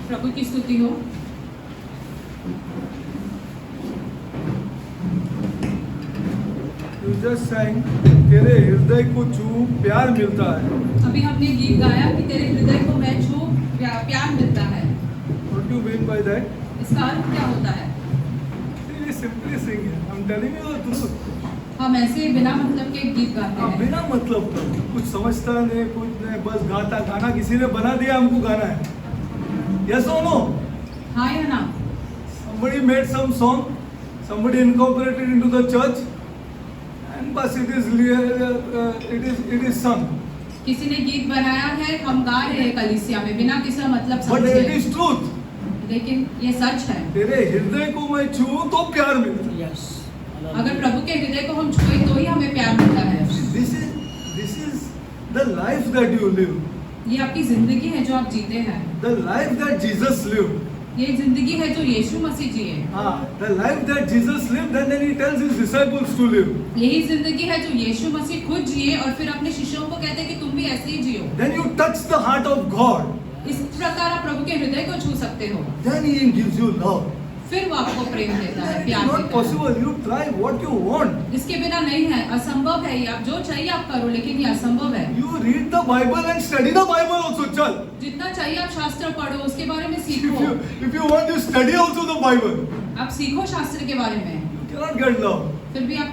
प्रभु की स्तुति हो। You just sang, तेरे हृदय को छू प्यार मिलता है. अभी हमने गीत गाया कि तेरे हृदय को मैं छू प्यार मिलता है। What do you mean by that? इसका अर्थ क्या होता है? Really simply sing it. I'm telling you the truth. हम ऐसे बिना मतलब के गीत गाते हाँ, हैं। बिना मतलब का कुछ समझता नहीं, कुछ नहीं, बस गाता. गाना किसी ने बना दिया, हमको गाना है. Yes or no? हाँ या ना? Somebody made some song, somebody incorporated into the church, and बस it is sung. किसी ने गीत बनाया है, हम गा रहे हैं कलीसिया में बिना किसी मतलब But it समझे। is truth. लेकिन ये सच है। तेरे हृदय को मैं छू तो प्यार मिलता है. Yes. अगर प्रभु के हृदय को हम छुए तो ही हमें प्यार मिलता है। This is the life that you live. ये आपकी जिंदगी है जो आप जीते हैं। The life that Jesus lived. ये जिंदगी है जो यीशु मसीह जिए। The life that Jesus lived, and then he tells his disciples to live. यही जिंदगी है जो यीशु मसीह खुद जिए और फिर अपने शिष्यों को कहते हैं कि तुम भी ऐसे ही जियो। Then you touch the heart of God. इस प्रकार आप प्रभु के हृदय को छू सकते हो। Then he gives you love. फिर वो आपको प्रेम देता है, It is प्यार not देता है। possible. You try what you want. इसके बिना नहीं है, असंभव है ये। आप जो चाहिए आप करो, लेकिन ये असंभव है। You read the Bible and study the Bible also, chal. जितना चाहिए आप शास्त्र पढ़ो, उसके बारे में If सीखो। you want, you study also the Bible. आप सीखो शास्त्र के बारे में, You cannot get love. फिर भी आप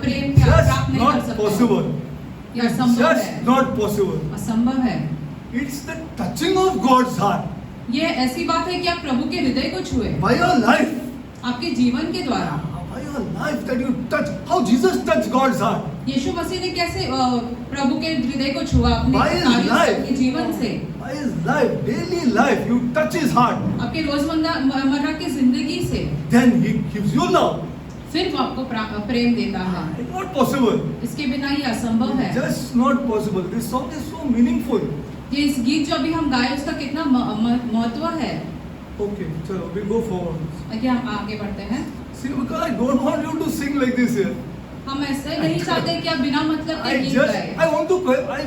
प्रेम प्राप्त Just नहीं कर not सकते। possible. ये It's असंभव just है, not possible. असंभव है। It's the touching of God's heart ये ऐसी बात है कि आप प्रभु के हृदय को छुए by your life. आपके जीवन के द्वारा। By your life that you touch. How Jesus touched God's heart. यीशु मसीह ने कैसे प्रभु के हृदय को छुआ अपने By his कार्यों से, life. अपने जीवन से। By his life, daily life, you touch his heart. आपके रोजमर्रा की जिंदगी से Then he gives you love. फिर वो आपको प्रेम देता है। It's not possible. इसके बिना ये असंभव है। Just not possible. This song is so meaningful. ये इस गीत जो अभी हम गाए उसका कितना महत्व है। Okay, chalo, we go forward. आगे हम आगे बढ़ते हैं। See, because I don't want you to sing like this here. हम ऐसे नहीं चाहते कि आप बिना मतलब के गीत गाएं। I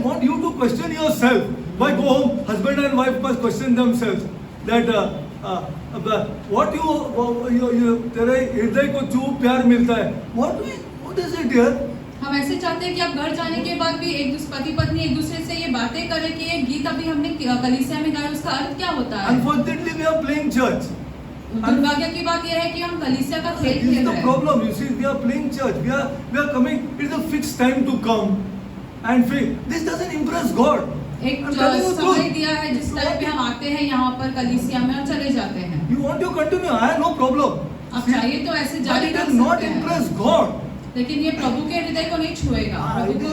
want you to question yourself. Why go home? Husband and wife must question themselves. That what you तेरे हृदय को जो प्यार मिलता है. What is it here? हम ऐसे चाहते हैं कि आप घर जाने के बाद भी पति पत्नी एक दूसरे से ये बातें करें कि ये गीत अभी हमने कलीसिया में गाया उसका अर्थ क्या होता है। Unfortunately, we are playing church. दुर्भाग्य की बात यह है कि हम कलीसिया का खेल This is खेल the रहे हैं। problem. You see, we are playing church. We are coming. It's a fixed time to come and this doesn't impress God. एक I'm telling you समय truth. दिया है जिस टाइम पे हम आते हैं यहाँ पर कलीसिया में और चले जाते हैं। You want to continue? I have no problem. आप चाहिए तो ऐसे But जारी it रख does not सकते हैं, impress God. लेकिन ये प्रभु के हृदय को नहीं छुएगा, प्रभु को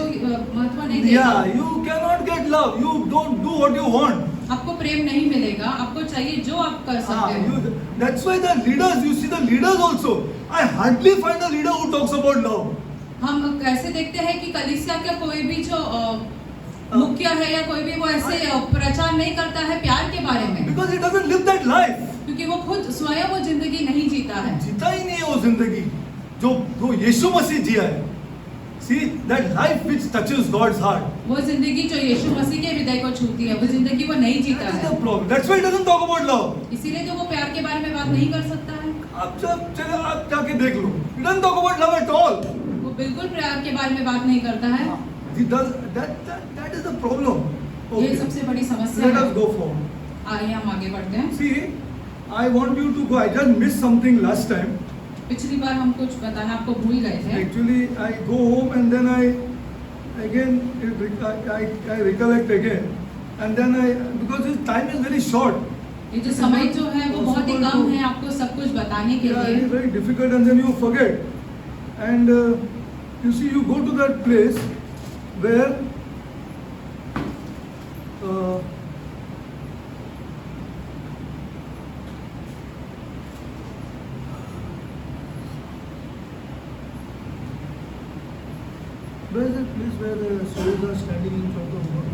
महत्व नहीं Yeah, देगा। you cannot get love. You don't do what you want. आपको प्रेम नहीं मिलेगा, आपको चाहिए जो आप कर सकते हो। That's why the leaders, you see the leaders also. I hardly find a leader who talks about love. हम कैसे देखते हैं कि कलीसिया का कोई भी जो मुखिया है या कोई भी वो ऐसे प्रचार नहीं करता है प्यार के बारे में, Because he doesn't live that life. क्योंकि वो खुद स्वयं वो जिंदगी नहीं जीता है। जीता ही नहीं है वो जिंदगी जो यीशु मसीह जिया है. See that life which touches God's heart. वो जिंदगी जो यीशु मसीह के हृदय को छूती है, वो जिंदगी वो नहीं जीता That is है। the problem. That's why he doesn't talk about love. इसीलिए तो वो प्यार के बारे में बात नहीं कर सकता है। आप जाके देख लो. He doesn't talk about love at all. वो बिल्कुल प्यार के बारे में बात नहीं करता है। He does that is the problem. ये सबसे बड़ी समस्या Let है। us go forward. आइए हम आगे बढ़ते हैं। See, I want you to go. I just missed something last time. पिछली बार हम कुछ बताना आपको भूल गए थे। Actually, I go home and then I recollect again, and then because this time is very short. ये जो समय जो है वो बहुत ही कम है आपको सब कुछ बताने के Yeah, it लिए। is very difficult, and then you forget. And you see, you go to that place where where is that place where the souls are standing in front of God?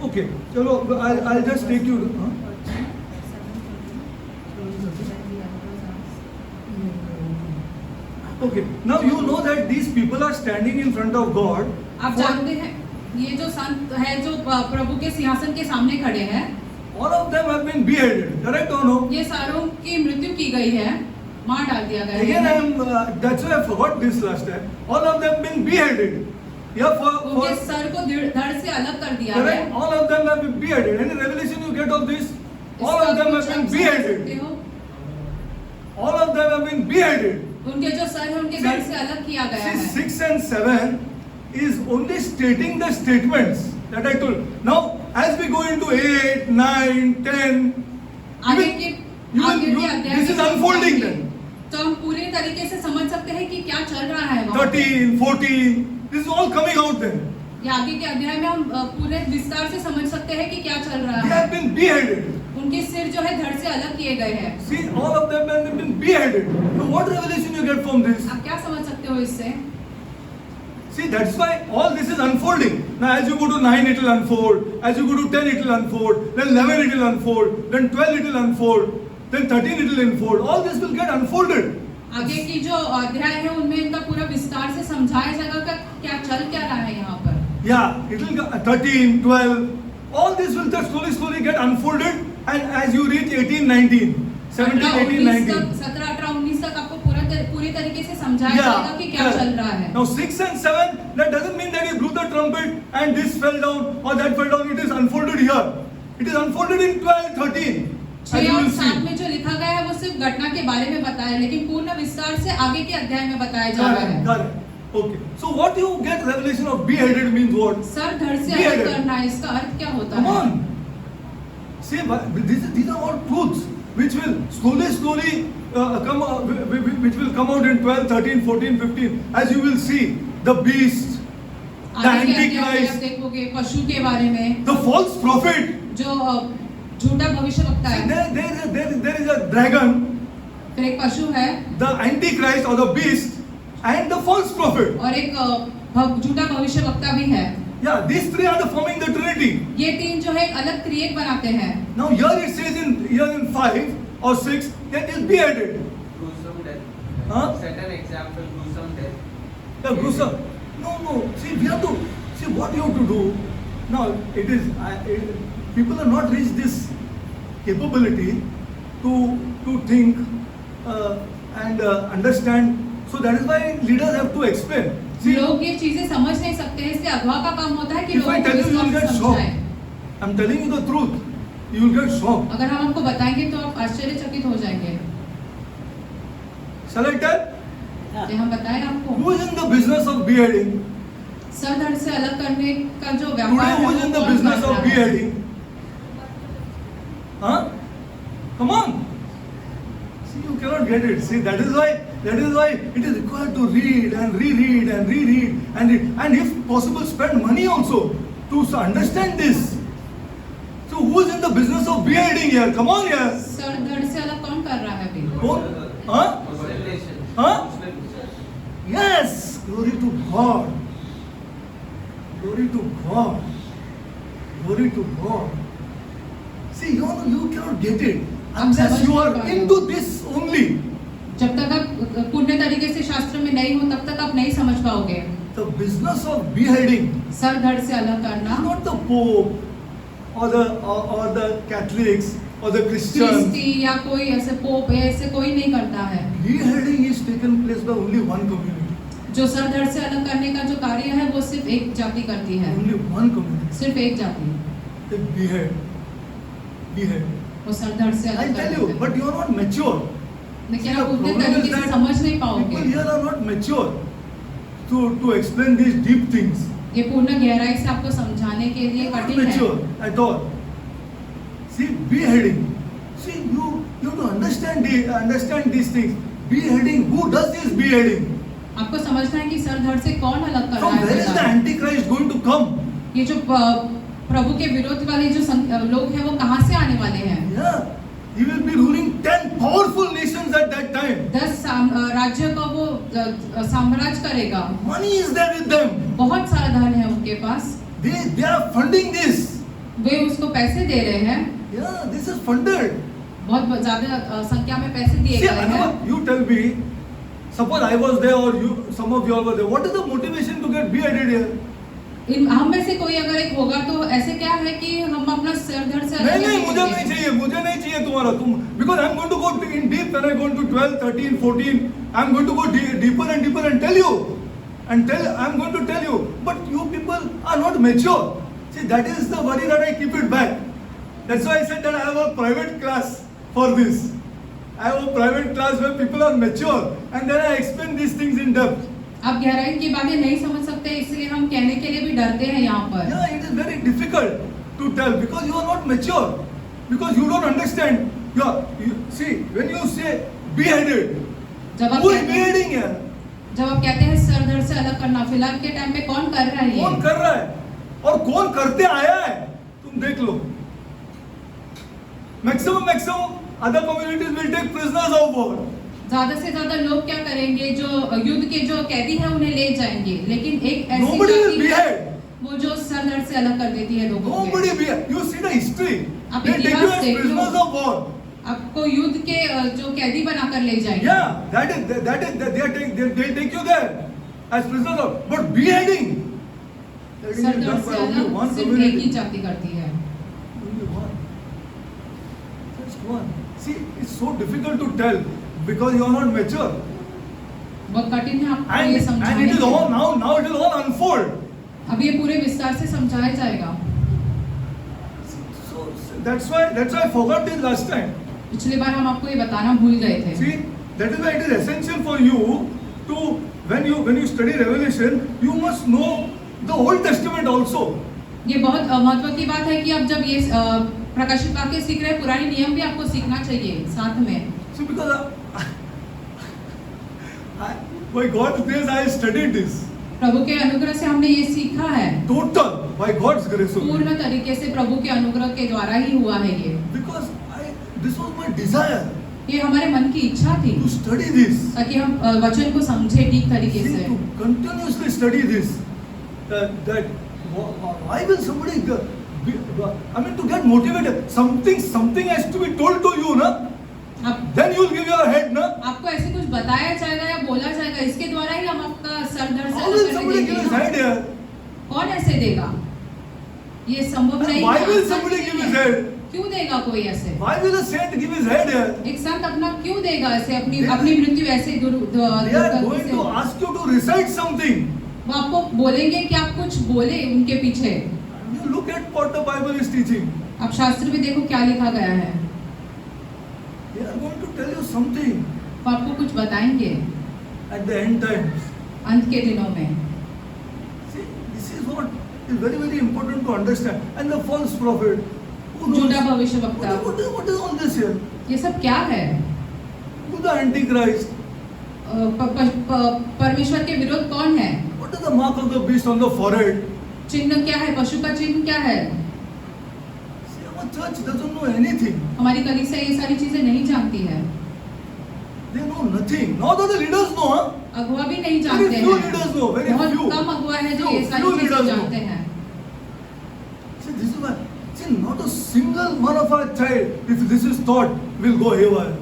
Okay, chalo, I'll just take you. Okay, now you know that these people are standing in front of God आप जानते हैं ये जो संत है जो प्रभु के सिंहासन के सामने खड़े हैं, all of them have been beheaded. Correct or no? ये सारों की मृत्यु की गई है, मार डाल दिया गया Again, है। that's why I forgot this last time. All of them been beheaded. Yeah, उनके सर को धड़ से अलग कर दिया है। correct. All of them have been beheaded. Any revelation you get of this? All of them have been beheaded. All of them have been beheaded. उनके जो सर है उनके धड़ से अलग किया गया See, है। 6 and 7 is only stating the statements that I told. Now, as we go into 8, 9, 10, आगे even- के this is unfolding then. तो हम पूरे तरीके से समझ सकते हैं कि क्या चल रहा है वहाँ पे। 13, 14, this is all coming out then. या आगे के अध्याय में हम पूरे विस्तार से समझ सकते हैं कि क्या चल रहा They है। have been beheaded. उनके सिर जो है धड़ से अलग किए गए हैं। See, all of them have been beheaded. Now, what revelation you get from this? आप क्या समझ सकते हो इससे? See, that's why all this is unfolding. Now, as you go to 9, it will unfold. As you go to 10, it will unfold. Then 11, it will unfold. Then 12, it will unfold. Then 13, it will unfold. All this will get unfolded. आगे की जो अध्याय है उनमें इनका पूरा विस्तार से समझाया जाएगा कि क्या चल क्या रहा है यहाँ पर। Yeah, it will go 13, 12. All this will just slowly get unfolded. And as you reach 18, 19, 17, 18, 19. 17, 18, 19 तक आपको पूरी तरीके से समझाया जाएगा कि क्या चल रहा है। Now 6 and 7, that doesn't mean that you blew the trumpet and this fell down or that fell down. It is unfolded here. It is unfolded in 12, 13. 6 और 7 में जो लिखा गया है वो सिर्फ घटना के बारे में बताया, लेकिन पूर्ण विस्तार से आगे के अध्याय में बताया जा रहा है। Correct. Okay. So what you get revelation of beheaded means what? Sir धड़ से अलग करना है, इसका अर्थ क्या होता Come है? on. See, these are all truths which will slowly which will come out in 12, 13, 14, 15. As you will see, the beast, the आगे के अध्याय में आप antichrist, देखोगे पशु के बारे में, the false prophet. जो झूठा भविष्यवक्ता See, है। there is a dragon, फिर एक पशु है the antichrist or the beast, and the false prophet. और एक झूठा भविष्यवक्ता भी है। Yeah, these three are the forming the Trinity. ये तीन जो है एक अलग त्रिएक बनाते हैं। Now here it says in 5 or 6 that is beheaded. Gruesome death. Huh? Set an example, gruesome death. The gruesome. No. See, we have to see what you have to do. Now it is people have not reached this capability to think and understand. So that is why leaders have to explain. See, लोग ये चीजें समझ नहीं सकते हैं, इसलिए अगवा का काम होता है कि if I लोगों को tell you, you will विस्तार get से shocked. समझाएं। I'm telling you the truth. You will get shocked. अगर हम आपको बताएंगे तो आप आश्चर्यचकित हो जाएंगे। Shall I tell? ये हम बताएं आपको। Who is in the business of beheading? Sir धड़ से अलग करने का जो Today, व्यापार है who is in the वो कौन business कर of रहा है? beheading? Huh? Come on. See, you cannot get it. See, that is why it is required to read and reread and reread and if possible spend money also to understand this. So who is in the business of beheading here? Come on here. Sir धड़ से अलग कौन कर रहा है अभी? कौन? Huh? Revelation. Huh? Muslims. Yes. Glory to God. Glory to God. Glory to God. See, you cannot get it unless you are into this only. जब तक आप पूर्ण तरीके से शास्त्र में नहीं हो तब तक आप नहीं समझ पाओगे। The business of beheading, sir धड़ से अलग करना not the Pope or the Catholics or the Christians. क्रिस्टी या कोई ऐसे पोप है, ऐसे कोई नहीं करता है। Beheading is taken place by only one community. जो सर धड़ से अलग करने का जो कार्य है वो सिर्फ एक जाति करती है, Only one community. सिर्फ एक जाति। They behead. वो सर धड़ से I अलग tell करते you, हैं। but you are not mature. लेकिन The आप उतने problem is तरीके से that समझ नहीं people पाओगे। here are not mature to explain these deep things. ये पूर्ण गहराई से आपको समझाने के लिए Not कठिन है। mature at all. See, beheading. See, you have to understand these things. Beheading. Who does this beheading? आपको समझना है कि सर धड़ से कौन अलग कर रहा From where is the है। Antichrist going to come? ये जो प्रभु के विरोध वाले जो लोग हैं वो कहाँ से आने वाले हैं? Yeah, he will be ruling 10 powerful nations at that time. 10 राज्यों का वो साम्राज्य करेगा। Money is there with them. बहुत सारा धन है उनके पास। They are funding this. वे उसको पैसे दे रहे हैं। Yeah, this is funded. बहुत ज्यादा संख्या में पैसे दिए See, गए हैं। you tell me. Suppose I was there or some of you all were there. What is the motivation to get beheaded here? हम में से कोई अगर एक होगा तो ऐसे क्या है कि हम अपना सर धड़ से अलग नहीं, नहीं मुझे नहीं करेंगे। चाहिए, मुझे नहीं चाहिए तुम्हारा तुम, because I'm going to go in deep when I go into 12, 13, 14, I'm going to go deeper and deeper and tell you, I'm going to tell you, but you people are not mature. See, that is the worry that I keep it back. That's why I said that I have a private class for this. I have a private class where people are mature, and then I explain these things in depth. आप गहराई की बातें नहीं समझ सकते, इसलिए हम कहने के लिए भी डरते हैं यहाँ पर। Yeah, it is very difficult to tell because you are not mature, because you don't understand. See, when you say beheaded, जब आप who is कहते हैं beheading है? जब आप कहते हैं सर धड़ से अलग करना, फिलहाल के टाइम पे कौन कर रहा है ये? कौन कर रहा है और कौन करते आया है, तुम देख लो। Maximum other communities will take prisoners of war. ज्यादा से ज्यादा लोग क्या करेंगे, जो युद्ध के जो कैदी हैं उन्हें ले जाएंगे, लेकिन एक ऐसी Nobody will जाति है behead. वो जो सर धड़ से अलग कर देती है लोगों को। Nobody behead. You see the history. आप They take you इतिहास as देख लो। prisoners of war. आपको युद्ध के जो कैदी बनाकर ले जाएंगे। Yeah, that is they take you there as prisoners of, but beheading. That is sir धड़ done से by only one अलग सिर्फ एक ही community. जाति करती है। Only one. Just one. See, it's so difficult to tell because you are not mature. बहुत कठिन है आपको And ये it समझाने is के लिए। all now it will all unfold. अब ये पूरे विस्तार से समझाया जाएगा। So that's why I forgot this last time. पिछली बार हम आपको ये बताना भूल गए थे। See, that is why it is essential for you to when you study Revelation, you must know the Old Testament also. ये बहुत महत्व की बात है कि आप जब ये प्रकाशित वाक्य सीख रहे हैं, पुराने नियम भी आपको सीखना चाहिए साथ में। See, because by God's grace I studied this प्रभु के अनुग्रह से हमने ये सीखा है, total by God's grace only. पूर्ण तरीके से प्रभु के अनुग्रह के द्वारा ही हुआ है ये। Because this was my desire ये हमारे मन की इच्छा थी to study this. ताकि हम वचन को समझे ठीक तरीके See, से। to continuously study this. That why will somebody to get motivated, something has to be told to you, na? आप Then you will give your head, na? आपको ऐसे कुछ बताया जाएगा या बोला जाएगा, इसके द्वारा ही हम आपका सर धड़ से How will अलग somebody करके give his देंगे। head here? कौन ऐसे देगा? ये संभव And नहीं why है, will आसान somebody नहीं give है। his head? क्यों देगा कोई ऐसे? Why will a saint give his head here? एक संत अपना क्यों देगा ऐसे, अपनी They- अपनी मृत्यु ऐसे They are going से? to ask you to recite something. वो आपको बोलेंगे कि आप कुछ बोले उनके पीछे। You look at what the Bible is teaching. आप शास्त्र में देखो क्या लिखा गया है, They are going to tell you something वो आपको कुछ बताएंगे at the end times. अंत के दिनों में। See, this is what is very, very important to understand. And the false prophet, who knows? झूठा भविष्यवक्ता, What is all this here? ये सब क्या है? Who the Antichrist? परमेश्वर के विरोध कौन है? What is the mark of the beast on the forehead? चिन्ह क्या है? पशु का चिन्ह क्या है? See, our church doesn't know anything. हमारी कलीसिया ये सारी चीजें नहीं जानती है, They know nothing. Now that the leaders know, huh? अगुवा भी नहीं जानते Very few हैं। leaders know. Very बहुत few. कम अगुवा है जो Few ये सारी leaders चीजें know. जानते हैं। See, this is why. See, not a single one of our child, if this is taught, will go haywire.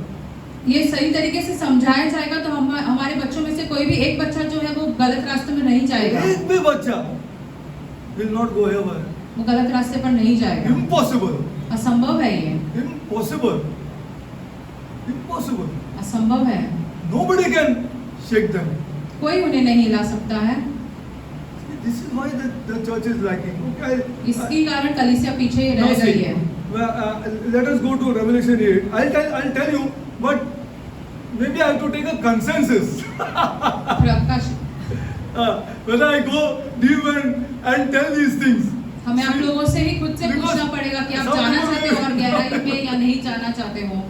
ये सही तरीके से समझाया जाएगा तो हमारे बच्चों में से कोई भी एक बच्चा जो है वो गलत रास्ते में नहीं जाएगा, एक भी बच्चा will not go haywire. वो गलत रास्ते पर नहीं जाएगा। Impossible. असंभव है ये, Impossible. Impossible. असंभव है। Nobody can shake them. कोई उन्हें नहीं हिला सकता है। This is why the church is lacking. Okay. इसके कारण कलीसिया पीछे Now रह see, गई है। let us go to Revelation 8. I'll tell you, but maybe I have to take a consensus. Prakash Whether I go deep and tell these things. हमें आप लोगों से ही खुद से Because पूछना पड़ेगा कि आप some जाना people चाहते हो और गहराई में या नहीं जाना चाहते हो।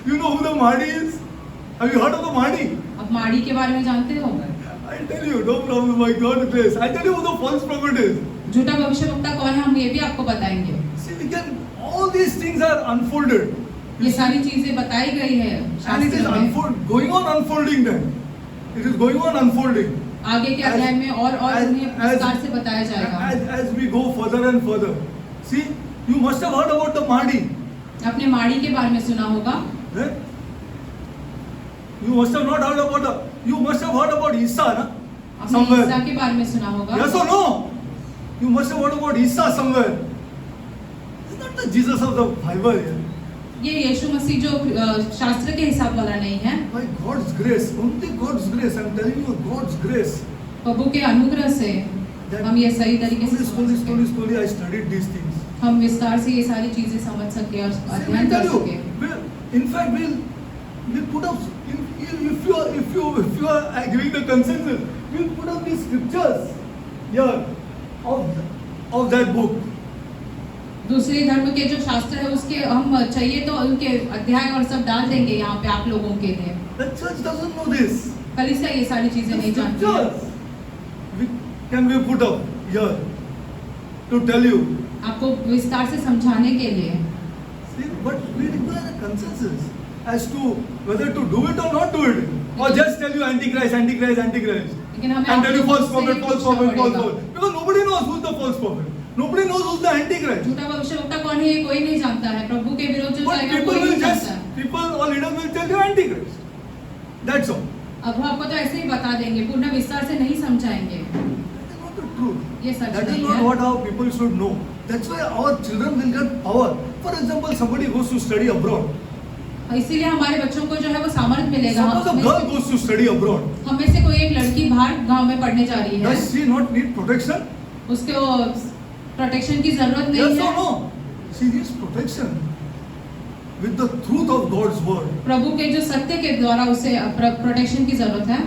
You know who the Mahdi is? Have you heard of the Mahdi? आप माड़ी के बारे में जानते हो? I'll tell you, no problem. My God bless. I'll tell you who the false prophet is. झूठा भविष्यवक्ता कौन है, हम ये भी आपको बताएंगे। See, we can. All these things are unfolded. ये सारी चीजें बताई गई है And it is शास्त्र में। going on unfolding then. It is going on unfolding. आगे के अध्याय में और उन्हें as- विस्तार से बताया जाएगा। As we go further and further. See, you must have heard about the Mahdi. आपने माड़ी के बारे में सुना होगा, Eh? You must have not heard about you must have heard about Isa, na? आपने somewhere. ईसा के बारे में सुना होगा। Yes or no? You must have heard about Isa somewhere. It's not the Jesus of the Bible here. ये यीशु मसीह जो शास्त्र के हिसाब वाला नहीं है। By God's grace, only God's grace. I'm telling you, God's grace. प्रभु के अनुग्रह से हम ये सही तरीके से समझ सके। Slowly, I studied these things. हम विस्तार से ये सारी चीजें समझ सके और See, अध्ययन we'll कर tell सके। you. In fact, we'll put up. If you are giving the consensus, we'll put up these scriptures here of that book. दूसरे धर्म के जो शास्त्र है उसके हम चाहिए तो उनके अध्याय और सब डाल देंगे यहाँ पे आप लोगों के लिए। The church doesn't know this. कलीसिया ये सारी चीजें नहीं जानती है। Scriptures can be put up here to tell you. आपको विस्तार से समझाने के लिए। See, but we require a consensus as to whether to do it or not do it, or just tell you Antichrist, Antichrist, Antichrist, लेकिन हमें and tell you false आपसे prophet, ही false पूछना prophet, false पड़ेगा। prophet. Because nobody knows who's the false prophet. Nobody knows who's the Antichrist. झूठा भविष्यवक्ता कौन है ये कोई नहीं जानता है। प्रभु के विरोध जो But जाएगा people कोई will नहीं just, जानता है। people or leaders will tell you Antichrist. That's all. अब वो आपको तो ऐसे ही बता देंगे, पूर्ण विस्तार से नहीं समझाएंगे। That is not the truth. ये सच That is नहीं not है। what our people should know. That's why our children will get power. For example, somebody goes to study abroad. इसीलिए हमारे बच्चों को जो है वो सामर्थ्य मिलेगा। Suppose a girl goes to study abroad. हम में से कोई एक लड़की बाहर गांव में पढ़ने जा रही है, Does she not need protection? उसको प्रोटेक्शन की जरूरत नहीं Yes or है। no? She needs protection with the truth of God's word. प्रभु के जो सत्य के द्वारा उसे प्रोटेक्शन की जरूरत है।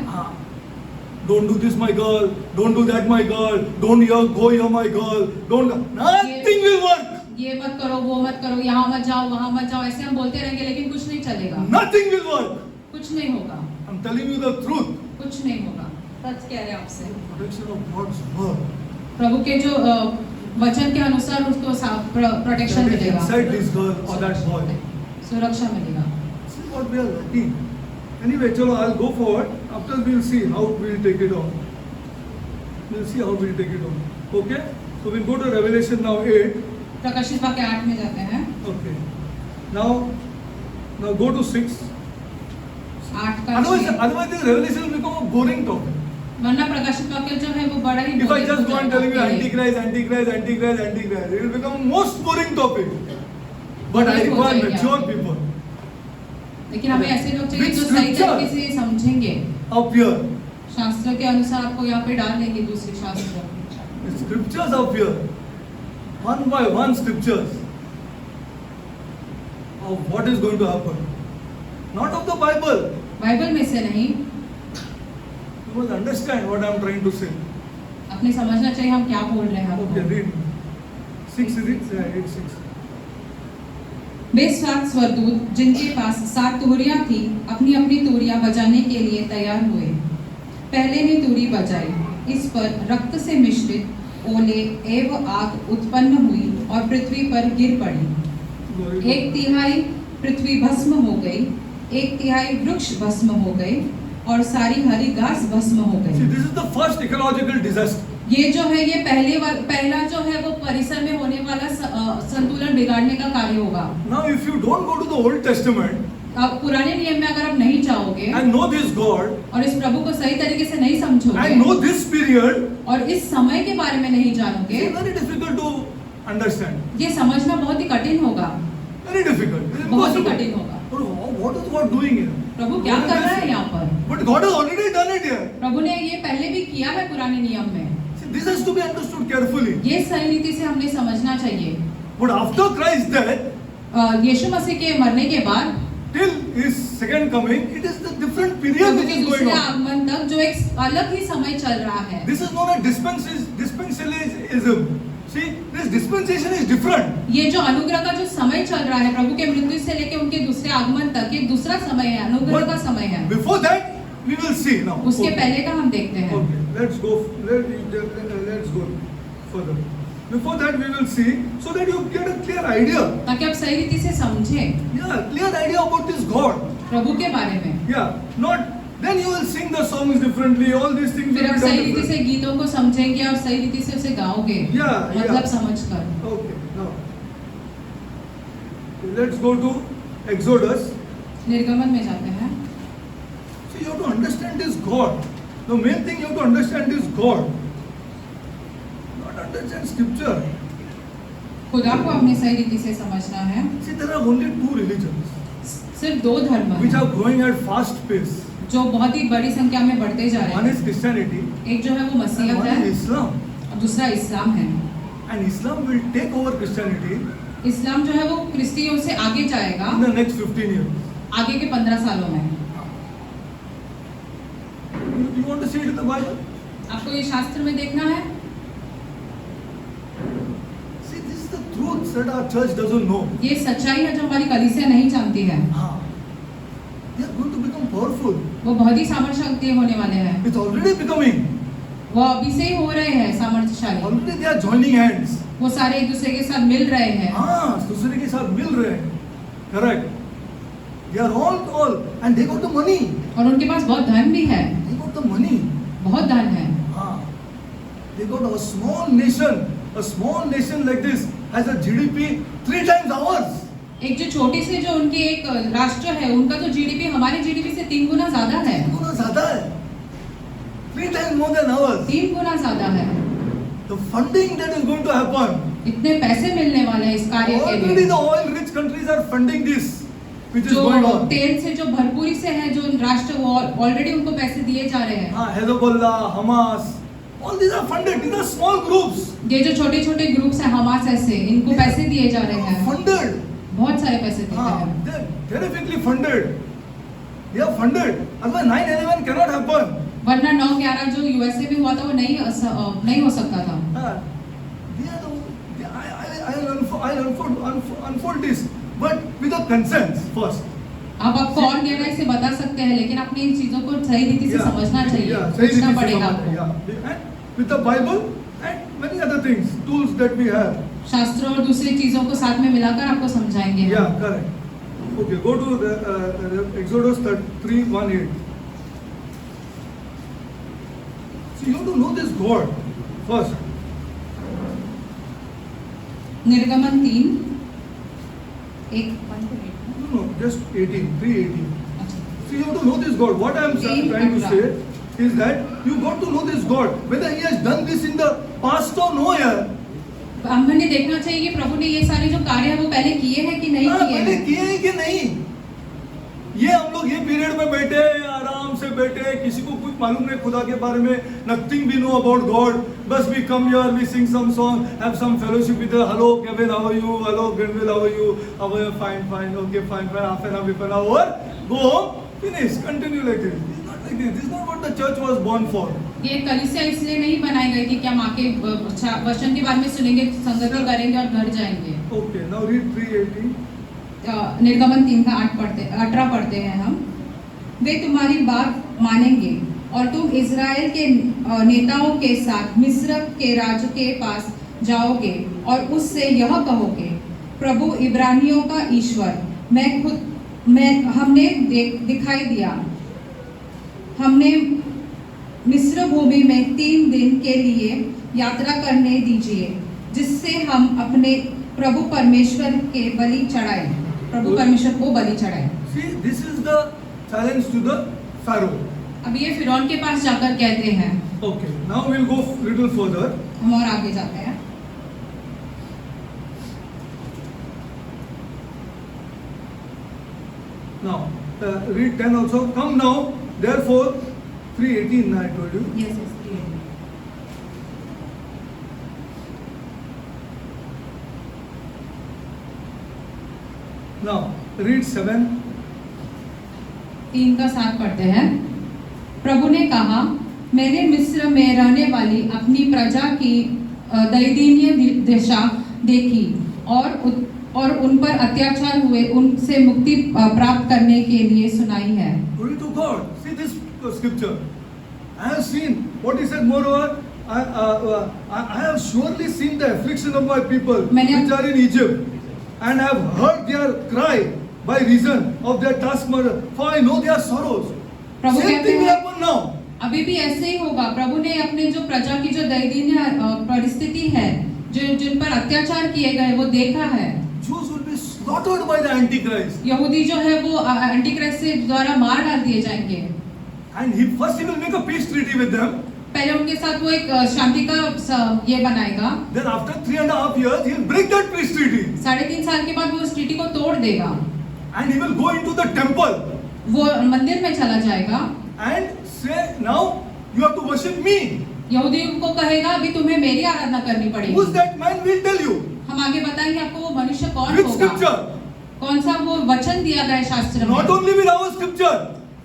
Don't do this, my girl. Don't do that, my girl. Don't go here, my girl. Don't. Nothing will work. ये मत करो, वो मत करो, यहाँ मत जाओ, वहाँ मत जाओ, ऐसे हम बोलते रहेंगे लेकिन कुछ नहीं चलेगा। Nothing will work. कुछ नहीं होगा। I'm telling you the truth. कुछ नहीं होगा। सच कह रहे हैं आपसे। Protection of God's word. प्रभु के जो वचन के अनुसार उसको प्रोटेक्शन That is मिलेगा। inside this girl or that boy. सुरक्षा मिलेगा। This is what we are lacking. Anyway, chalo, I'll go forward. After we'll see how we'll take it on. We'll see how we'll take it on. Okay? So we'll go to Revelation now 8. प्रकाशित वाक्य 8 में जाते हैं। Okay. Now go to 6. 8 का Otherwise this Revelation will become a boring topic. वरना प्रकाशित वाक्य जो है वो बड़ा ही If I बोरिंग just हो go on जाएगा telling you आपके लिए। Antichrist, Antichrist, Antichrist, Antichrist, it will become a most boring topic. But I boring हो require जाएगा। mature people लेकिन हमें ऐसे लोग चाहिए With जो सही scripture. तरीके से समझेंगे। up here. शास्त्र के अनुसार आपको यहाँ पे डाल देंगे दूसरे शास्त्र। The scriptures up here. One by one scriptures of what is going to happen. Not of the Bible. Bible में से नहीं, You must understand what I am trying to say. अपने समझना चाहिए हम क्या बोल रहे हैं Okay, आपको। read. 6 is it? Yeah, 8, 6. वे 7 स्वर्गदूत जिनके पास 7 तुरियां थी अपनी अपनी तुरियां बजाने के लिए तैयार हुए। पहले ने तुरी बजाई, इस पर रक्त से मिश्रित ओले एवं आग उत्पन्न हुई और पृथ्वी पर गिर पड़ी। Glory to 1/3 पृथ्वी भस्म हो गई, 1/3 वृक्ष भस्म हो गए और सारी हरी घास भस्म हो God. See, गई। this is the first ecological disaster. ये जो है ये पहला जो है वो परिसर में होने वाला संतुलन बिगाड़ने का कार्य होगा। Now, if you don't go to the Old Testament अब पुराने नियम में अगर आप नहीं जाओगे and know this God और इस प्रभु को सही तरीके से नहीं समझोगे and know this period, और इस समय के बारे में नहीं जानोगे, it's very difficult to understand. ये समझना बहुत ही कठिन होगा। Very difficult. It's बहुत ही impossible. कठिन होगा। But what is God doing here? प्रभु क्या कर रहा है यहाँ पर? But God has already done it here. प्रभु ने ये पहले भी किया है पुराने नियम में। See, this has to be understood carefully. ये सही रीति से हमने समझना चाहिए। But after Christ's death, यीशु मसीह के मरने के बाद till his second coming, it is the different period Prabhu which के is going दूसरे on. आगमन तक जो एक अलग ही समय चल रहा है। This is known as dispensationalism. See, this dispensation is different. ये जो अनुग्रह का जो समय चल रहा है प्रभु के मृत्यु से लेकर उनके दूसरे आगमन तक ये दूसरा समय है, अनुग्रह But का समय है। Before that, we will see now. उसके Okay. पहले का हम देखते हैं। Okay, let's go further. Before that, we will see so that you get a clear idea. ताकि आप सही रीति से समझें Yeah, clear idea about this God. प्रभु के बारे में। Yeah, not then you will sing the songs differently. All these things will फिर be आप done सही रीति different. से गीतों को समझेंगे और सही रीति से उसे गाओगे। Yeah, मतलब yeah. समझकर। Okay, now let's go to Exodus. निर्गमन में जाते हैं। So you have to understand this God. The main thing you have to understand is God, not understand scripture. खुदा को अपनी सही रीति से समझना है। See, there are only two religions सिर्फ दो धर्म which हैं are growing at fast pace. जो बहुत ही बड़ी संख्या में बढ़ते जा रहे One is हैं। Christianity एक जो है वो and मसीहत one है is Islam. और दूसरा इस्लाम है। And Islam will take over Christianity इस्लाम जो है वो क्रिस्तियों से आगे जाएगा in the next 15 years. आगे के 15 सालों में। You want to see it in the Bible? आपको ये शास्त्र में देखना है। See, this is the truth that our church doesn't know. ये सच्चाई है जो हमारी कलीसिया नहीं जानती है। They are going to become powerful. वो बहुत ही सामर्थ्यशाली होने वाले हैं। It's already becoming. वो अभी से ही हो रहे हैं सामर्थ्यशाली। Already they are joining hands. वो सारे एक दूसरे के साथ मिल रहे हैं। हाँ, दूसरे के साथ मिल रहे हैं. Correct. They are all, and they got the money. और उनके पास बहुत धन भी है। They got the money. बहुत धन है। हाँ. They got a small nation like this has a GDP 3 times ours. एक जो छोटी सी जो उनकी एक राष्ट्र है उनका तो जीडीपी हमारे जीडीपी से 3 गुना ज्यादा है। 3 गुना ज्यादा है. 3 times more than ours. 3 गुना ज्यादा है। The funding that is going to happen. इतने पैसे मिलने वाले हैं इस कार्य के Already लिए। the oil rich countries are funding this, which is जो going on. तेल से जो भरपूरी से है जो राष्ट्र वो ऑलरेडी उनको पैसे दिए जा रहे हैं। हाँ, Hezbollah, Hamas, all these are funded. These are small groups. ये जो छोटे छोटे ग्रुप्स हैं हमास ऐसे इनको पैसे दिए जा रहे हैं। Funded. बहुत सारे पैसे देते हाँ, हैं। they're terrifically funded. They are funded. Otherwise 9/11 cannot happen. वरना 9/11 जो यूएसए में हुआ था वो नहीं हो सकता था। हाँ, they are I'll unfold this, but with a consent first. अब आपको और गहराई से बता सकते हैं लेकिन आपने इन चीजों को सही रीति से समझना चाहिए। सही रीति समझना से पड़ेगा समझना, आपको। yeah. And with the Bible and many other things, tools that we have. शास्त्रों और दूसरी चीजों को साथ में मिलाकर आपको समझाएंगे। Yeah, correct. Okay, go to Exodus 3:1-8. So you have to know this God first. निर्गमन 3 No, just 3:18. So you have to know this God. What I am trying to say is that you got to know this God. Whether He has done this in the past or no, yeah. हमने देखना चाहिए कि प्रभु ने ये सारे जो कार्य है वो पहले किए हैं कि नहीं किए पहले हैं। किए हैं कि नहीं. ये हम लोग ये पीरियड में बैठे आराम से बैठे किसी को कुछ मालूम नहीं खुदा के बारे में, nothing we know about God. बस we come here, we sing some song, have some fellowship with hello Kevin, how are you, hello Grenville, how are you, how are you, fine, okay fine, half an hour, go home, finish, continue like this. This is not what the church was born for. ये कलीसिया इसलिए नहीं बनाई गई थी कि हम आके वचन के बारे में सुनेंगे, संगति करेंगे और घर जाएंगे। Okay, now read 3:18. निर्गमन 3 का 18 पढ़ते हैं हम। वे तुम्हारी बात मानेंगे और तुम इज़राइल के नेताओं के साथ मिस्र के राजा के पास जाओगे और उससे यह कहोगे, प्रभु इब्रानियों का ईश्वर हमने दिखाई दिया, हमने मिस्र भूमि में 3 दिन के लिए यात्रा करने दीजिए, जिससे हम अपने प्रभु परमेश्वर के बलि चढ़ाएं, प्रभु परमेश्वर को बलि चढ़ाएं। See, this is the challenge to the Pharaoh. अब ये फिरौन के पास जाकर कहते हैं। Okay, now we'll go little further. हम और आगे जाते हैं। Now, read 10 also. Come now, therefore, 3:18 I told you. Yes. Now, read 7. 3 का 7 पढ़ते हैं। प्रभु ने कहा, मैंने मिस्र में रहने वाली अपनी प्रजा की दयनीय दशा देखी और उन पर अत्याचार हुए, उनसे मुक्ति प्राप्त करने के लिए सुनाई है। Glory to God. See this scripture. I have seen what he said. Moreover, I have surely seen the affliction of my people which are in Egypt, and have heard their cry by reason of their taskmaster. For I know their sorrows. Prabhu Same कहते thing will हैं, happen now. अभी भी ऐसे ही होगा। प्रभु ने अपने जो प्रजा की जो दयनीय परिस्थिति है, जिन पर अत्याचार किए गए, वो देखा है। Jews will be slaughtered by the Antichrist. यहूदी जो है वो एंटीक्राइस्ट से द्वारा मार डाल दिए जाएंगे। And first he will make a peace treaty with them. पहले उनके साथ वो एक शांति का ये बनाएगा, Then after 3.5 years, he will break that peace treaty. 3.5 साल के बाद वो उस ट्रीटी को तोड़ देगा, And he will go into the temple वो मंदिर में चला जाएगा and say, now you have to worship me. यहूदियों को कहेगा अभी तुम्हें मेरी आराधना करनी Who's पड़ेगी। that man? We'll tell you. हम आगे बताएंगे आपको वो मनुष्य कौन With होगा, scripture. कौन सा वो वचन दिया गया है शास्त्र Not में, only with our scripture,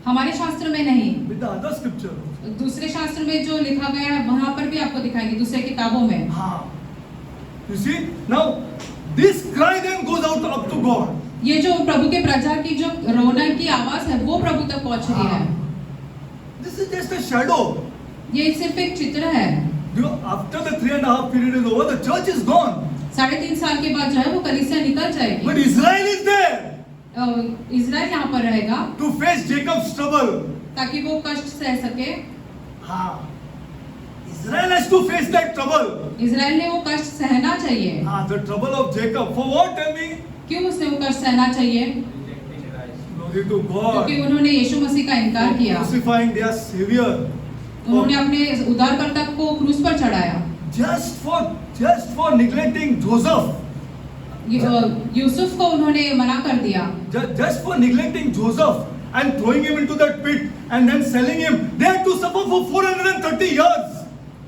हमारे शास्त्र में नहीं, with the other scripture. दूसरे शास्त्र में जो लिखा गया है वहां पर भी आपको दिखाएंगे, दूसरे किताबों में। You see, now this cry then goes out up to God. ये जो प्रभु के प्रजा की जो रोना की आवाज है वो प्रभु तक पहुंच रही है। This is just a shadow. ये सिर्फ एक चित्र है। After the 3.5 period is over, the church is gone. 3.5 साल के बाद जो है वो कलीसिया निकल जाएगी, But Israel is there Israel यहाँ पर रहेगा to face Jacob's trouble. ताकि वो कष्ट सह सके। Israel has to face that trouble. Israel ने वो कष्ट सहना चाहिए। The trouble of Jacob. For what? Tell me. क्यों उसने वो कष्ट सहना चाहिए? Rejecting Christ. Glory to God. क्योंकि उन्होंने यीशु मसीह का इनकार किया, Crucifying their Savior. उन्होंने अपने उद्धारकर्ता को क्रूस पर चढ़ाया। Just for neglecting Joseph. Yusuf को उन्होंने मना कर दिया, Just for neglecting Joseph and throwing him into that pit and then selling him. They had to suffer for 430 years.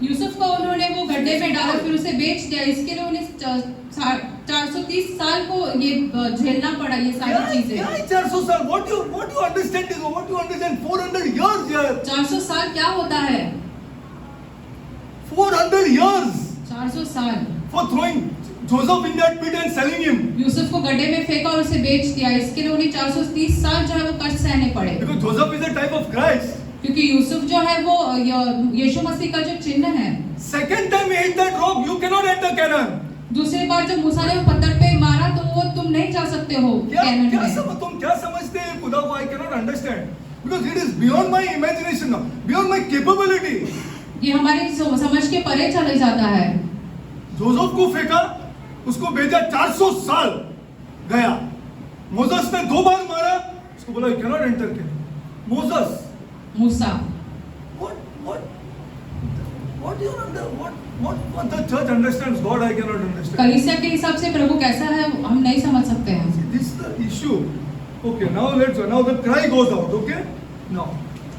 Yusuf को उन्होंने वो गड्ढे में डाला फिर उसे बेच दिया, इसके लिए उन्हें 430 साल को ये झेलना पड़ा ये सारी चीजें। क्या है 400 साल? What you understand is what you understand 400 years here. 400 साल क्या होता है? 400 years 400 साल for throwing Joseph in that pit and selling him. Yusuf को गड्ढे में फेंका और उसे बेच दिया, इसके लिए उन्हें 430 साल जो है वो कष्ट सहने पड़े। Because Joseph is a type of Christ. क्योंकि यूसुफ जो है वो यीशु मसीह का जो चिन्ह है। Second time he hit that rock, you cannot enter Canaan. दूसरी बार जब मूसा ने वो पत्थर पे मारा तो वो तुम नहीं जा सकते हो कैनान में। तुम क्या समझते हैं खुदा को? I cannot understand because it is beyond my imagination now, beyond my capability. ये हमारी समझ के परे चले जाता है। जोसेफ को फेंका, उसको भेजा 400 साल गया। मोसेस ने 2 बार मारा, उसको बोला you cannot enter Canaan. Moses. Musa. What the church understands God, I cannot understand. कलीसिया के हिसाब से प्रभु कैसा है हम नहीं समझ सकते हैं। See, this is the issue. Okay, now the cry goes out. Okay, now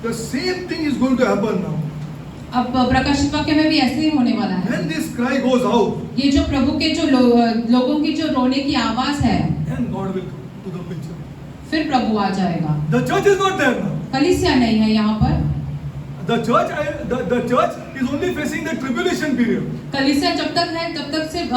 the same thing is going to happen now. अब प्रकाशित वाक्य में भी ऐसे ही होने वाला है। When this cry goes out, ये जो प्रभु के जो लोगों की जो रोने की आवाज है, then God will come to the picture. फिर प्रभु आ जाएगा। The church is not there now. कलीसिया नहीं है यहाँ पर। The church is only facing the tribulation period. कलीसिया जब तक है तब तक सिर्फ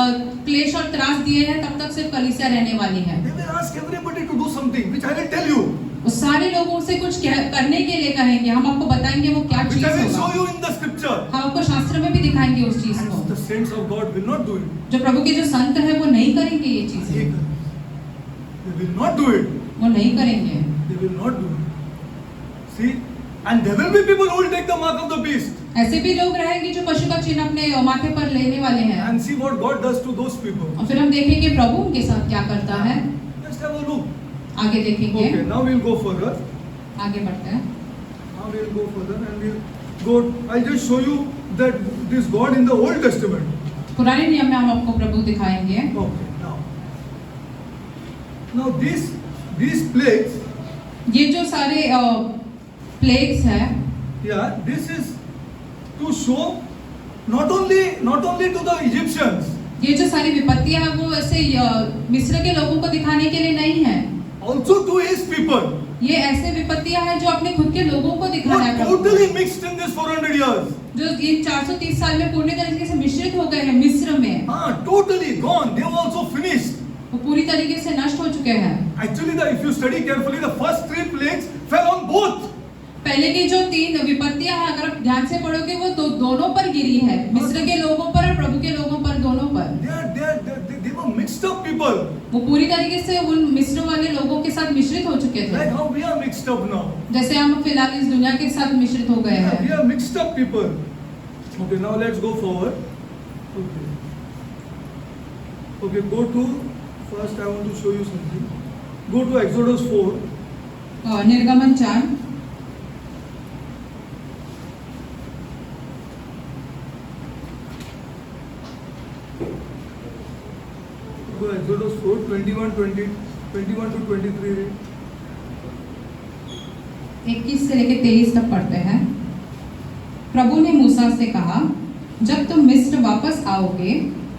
क्लेश और त्रास दिए हैं, तब तक सिर्फ कलीसिया रहने वाली है। They will ask everybody to do something, which I will tell you. वो सारे लोगों से कुछ करने के लिए कहेंगे, हम आपको बताएंगे वो क्या Which चीज I will show होगा। you in the scripture. हम आपको शास्त्र में भी दिखाएंगे उस चीज को। And the saints of God will not do it. जो प्रभु के जो संत है वो नहीं करेंगे ये चीजें, They will not do it. वो नहीं करेंगे। They will not do it. See, and there will be people who will take the mark of the beast. ऐसे भी लोग रहेंगे जो पशु का चिन्ह अपने माथे पर लेने वाले हैं। And see what God does to those people. और फिर हम देखेंगे प्रभु उनके साथ क्या करता है। Just have a look. आगे देखेंगे। Okay, now we'll go further. आगे बढ़ते हैं। Now we'll go further and we'll go. I'll just show you that this God in the Old Testament. पुराने नियम में हम आपको प्रभु दिखाएंगे। Okay, now these plagues. ये जो सारे प्लेग्स है, Yeah, this is to show not only to the Egyptians. ये जो सारी विपत्तियां हैं वो ऐसे मिस्र के लोगों को दिखाने के लिए नहीं है, Also to his people. ये ऐसे विपत्तियां हैं जो अपने खुद के लोगों को Who दिखाना है are Prabhu, totally mixed in this 400 years. जो इन 430 साल में पूर्ण तरीके से मिश्रित हो गए हैं मिस्र में। Totally gone. They were also finished. वो पूरी तरीके से नष्ट हो चुके हैं। Actually, if you study carefully, the first 3 plagues fell on both. पहले की जो 3 विपत्तियां हैं अगर आप ध्यान से पढ़ोगे वो दोनों पर गिरी है, मिस्र के लोगों पर और प्रभु के लोगों पर, दोनों पर। They were mixed up people. वो पूरी तरीके से उन मिस्र वाले लोगों के साथ मिश्रित हो चुके थे, Like how we are mixed up now. जैसे हम फिलहाल इस दुनिया के साथ मिश्रित हो गए We हैं। are mixed up people. Okay, now let's go forward. Okay, go to first. I want to show you something. Go to Exodus 4. निर्गमन 4। go Exodus 4, 21 to 23 read. 21 से लेकर 23 तक पढ़ते हैं। प्रभु ने मूसा से कहा, जब तुम मिस्र वापस आओगे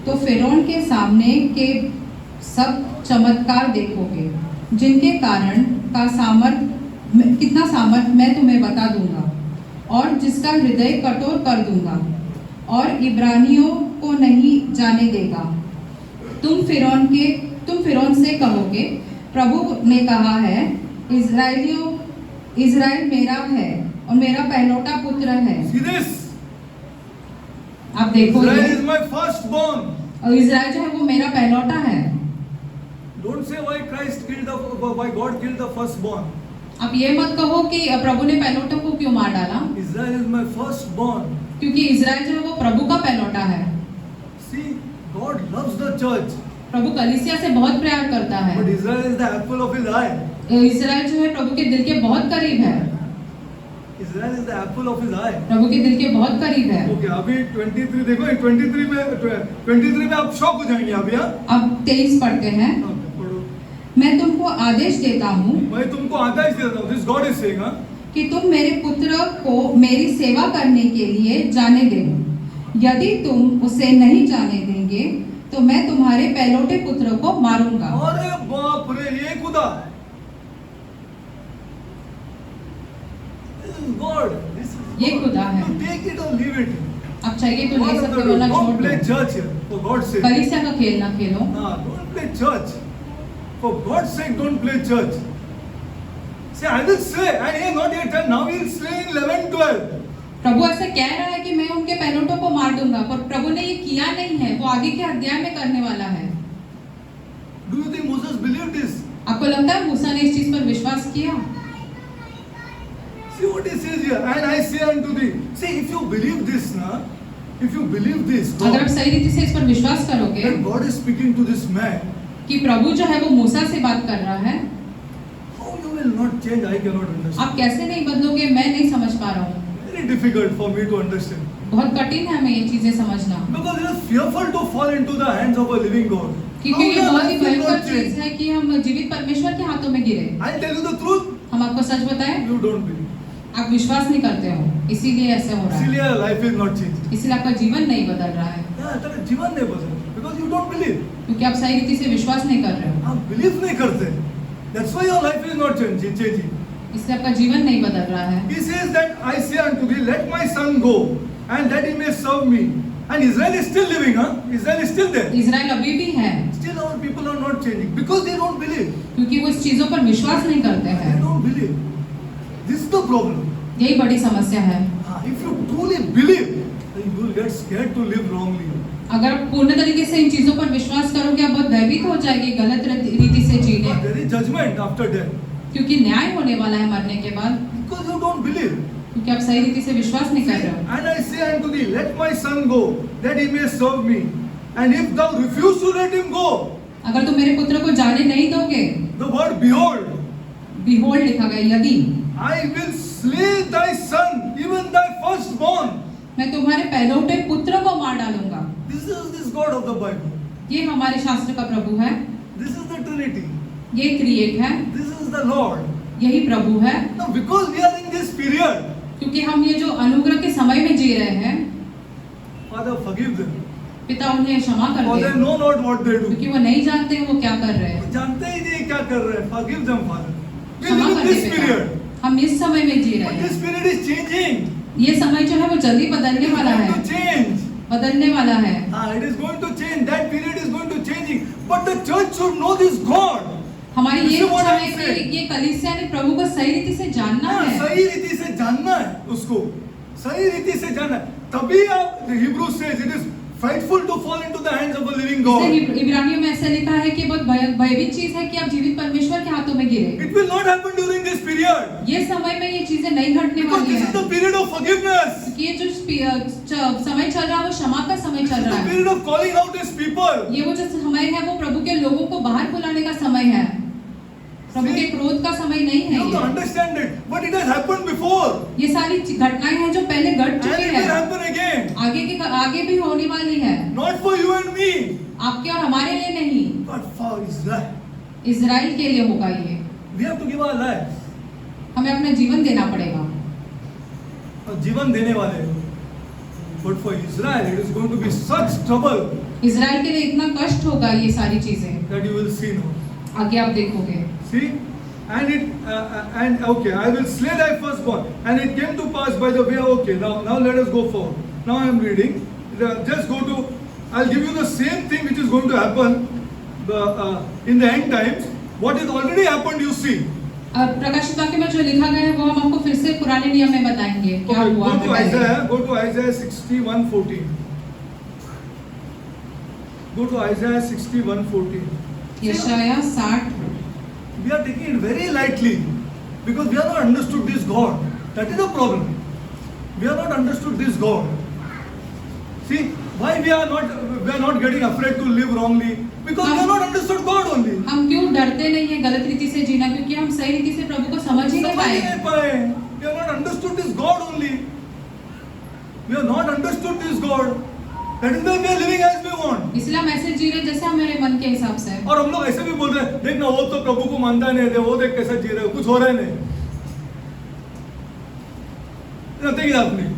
तो फिरौन के सामने के सब चमत्कार देखोगे, जिनके कारण का कितना सामर्थ मैं तुम्हें बता दूंगा, और जिसका हृदय कठोर कर दूंगा और इब्रानियों को नहीं जाने देगा। तुम फिरौन से कहोगे, प्रभु ने कहा है, इज़राइल मेरा है और मेरा पहलौठा पुत्र है। See this? आप देखो, Israel is my firstborn. और इज़राइल जो है वो मेरा पहलौठा है। Don't say why God killed the firstborn. आप ये मत कहो कि प्रभु ने पहलौठों को क्यों मार डाला, Israel is my firstborn. क्योंकि इज़राइल जो है वो प्रभु का पहलौठा है। See, God loves the church, प्रभु कलीसिया से बहुत प्यार करता है। but Israel is the apple of his eye. Israel जो है प्रभु के दिल के बहुत करीब है। Israel is the apple of his eye. प्रभु के दिल के बहुत करीब है। Okay, अभी 23 देखो, 23 में आप शॉक हो जाएंगे अभी। हाँ, अब 23 पढ़ते हैं। पढ़ो। मैं तुमको आदेश देता हूँ मैं तुमको आदेश देता हूँ, this God is saying, हाँ, कि तुम मेरे पुत्र को मेरी सेवा करने के लिए जाने दो। यदि तुम उसे नहीं जाने देंगे तो मैं तुम्हारे पहलौठे पुत्र को मारूंगा। अरे बाप रे, ये खुदा, this is God, this is ये God. खुदा है। You take it or leave it. अब चाहिए तो ले सकते हो, वरना छोड़ Don't play दो। church here, for God's sake. कलीसिया का खेल ना खेलो। Don't play church. For God's sake, don't play church. See, I will slay, and he has not yet done. Now he will slay in 11, 12. प्रभु ऐसे कह रहा है कि मैं उनके पहलौठों को मार दूंगा, पर प्रभु ने ये किया नहीं है, वो आगे के अध्याय में करने वाला है। Do you think Moses believed this? आपको लगता है मूसा ने इस चीज पर विश्वास किया? See what he says here. And I say unto thee. See, if you believe this, na, if you believe this, अगर आप सही रीति से इस पर विश्वास करोगे that God is speaking to this man, कि प्रभु जो है वो मूसा से बात कर रहा है, how you will not change, I cannot understand. आप कैसे नहीं बदलोगे, मैं नहीं समझ पा रहा हूँ। Very difficult for me to understand. बहुत कठिन है हमें ये चीजें समझना, Because it is fearful to fall into the hands of a living God. क्योंकि How ये your बहुत ही life will भयंकर not चीज change. है कि हम जीवित परमेश्वर के हाथों में गिरे। I'll tell you the truth. हम आपको सच बताएं, You don't believe. आप विश्वास नहीं करते हो, इसीलिए ऐसे हो रहा है, इसीलिए life is not changing. इसीलिए आपका जीवन नहीं बदल रहा है, तेरा जीवन नहीं बदल, because you don't believe. क्योंकि आप सही रीति से विश्वास नहीं कर रहे हो, आप believe नहीं करते. That's why your life is not changing. इसलिए आपका जीवन नहीं बदल रहा है। He says that I say unto thee, let my son go, and that he may serve me. And Israel is still living, huh? Israel is still there. Israel अभी भी है, Still our people are not changing because they don't believe. क्योंकि वो इस चीजों पर विश्वास नहीं करते They हैं। don't believe. This is the problem. यही बड़ी समस्या है। If you truly believe, then you will get scared to live wrongly. अगर आप पूर्ण तरीके से इन चीजों पर विश्वास करोगे, आप बहुत भयभीत हो जाएंगे गलत रीति से जीने, But there is judgment after death क्योंकि न्याय होने वाला है मरने के बाद, because you don't believe. क्योंकि आप सही रीति से विश्वास नहीं कर रहे हो। And I say unto thee, let my son go, that he may serve me. And if thou refuse to let him go, अगर तुम मेरे पुत्र को जाने नहीं दोगे, the word behold, बिहोल्ड लिखा गया, यदि I will slay thy son, even thy firstborn. मैं तुम्हारे पहलौठे पुत्र को मार डालूंगा। This is this God of the Bible. ये हमारे शास्त्र का प्रभु है, This is the Trinity. ये त्रिएक है, This is the Lord. यही प्रभु है। Now, because we are in this period, क्योंकि हम ये जो अनुग्रह के समय में जी रहे हैं, Father, forgive them. पिता उन्हें क्षमा कर For they they, know not what they do. क्योंकि वो नहीं जानते हैं वो क्या कर रहे हैं। वो जानते ही नहीं क्या कर रहे हैं. Forgive them, Father. We क्षमा live in कर this दे period. पिता, हम इस समय में जी But रहे this हैं। period is changing. ये समय जो है वो जल्दी बदलने It is वाला going है, to change. बदलने वाला है। It is going to change. That period is going to changing. But the church should know this God. हमारी ये This is what इच्छा I है say. कि ये कलीसिया ने प्रभु को सही रीति से जानना हाँ, है। सही रीति से जानना है उसको, सही रीति से जानना है, तभी आप Hebrew says it is frightful to fall into the hands of a living God. इसलिए इब्रानियों में ऐसा लिखा है कि बहुत भयभीत चीज है कि आप जीवित परमेश्वर के हाथों में गिरे। It will not happen during this period ये समय में ये चीजें नहीं घटने because वाली this is है, the period of forgiveness. क्योंकि ये जो समय चल रहा है वो क्षमा का समय This चल is रहा the है। period of calling out His people. ये वो जो समय है वो प्रभु के लोगों को बाहर बुलाने का समय है, प्रभु के क्रोध का समय नहीं You है have to ये। understand it. But it has happened before, ये सारी घटनाएं हैं जो पहले घट and चुकी it will है, happen again. आगे भी होने वाली है। Not for you and me. आपके और हमारे लिए नहीं, but for Israel. इजराइल के लिए होगा ये। We have to give our lives. हमें अपना जीवन देना पड़ेगा। और जीवन देने वाले हैं। But for Israel, it is going to be such trouble Israel के लिए इतना कष्ट होगा ये सारी चीजें, that you will see now. आगे आप देखोगे। See, and okay, I will slay thy firstborn. And it came to pass by the way. Okay, now let us go forward. Now I am reading. Just go to. I'll give you the same thing which is going to happen in the end times. What has already happened, you see. और प्रकाशित वाक्य में जो लिखा गया है वो हम आपको फिर से पुराने नियम में बताएंगे क्या Okay, हुआ। go to Isaiah 61:14. Go to Isaiah 61:14. यशायाह 60। We are taking it very lightly because we have not understood this God. That is the problem. We have not understood this God. See, why we are not getting afraid to live wrongly? Because we have not understood God only. हम क्यों डरते नहीं है गलत रीति से जीना, क्योंकि हम सही रीति से प्रभु को समझ ही नहीं पाए। We have not understood this God only. We have not understood this God. That is why we are living as we want. इसलिए हम ऐसे जी रहे जैसे हमारे मन के हिसाब से। और हम लोग ऐसे भी बोल रहे हैं, देख ना वो तो प्रभु को मानता नहीं है, वो देख कैसा जी रहे हो, कुछ हो रहा है नहीं। Nothing is happening.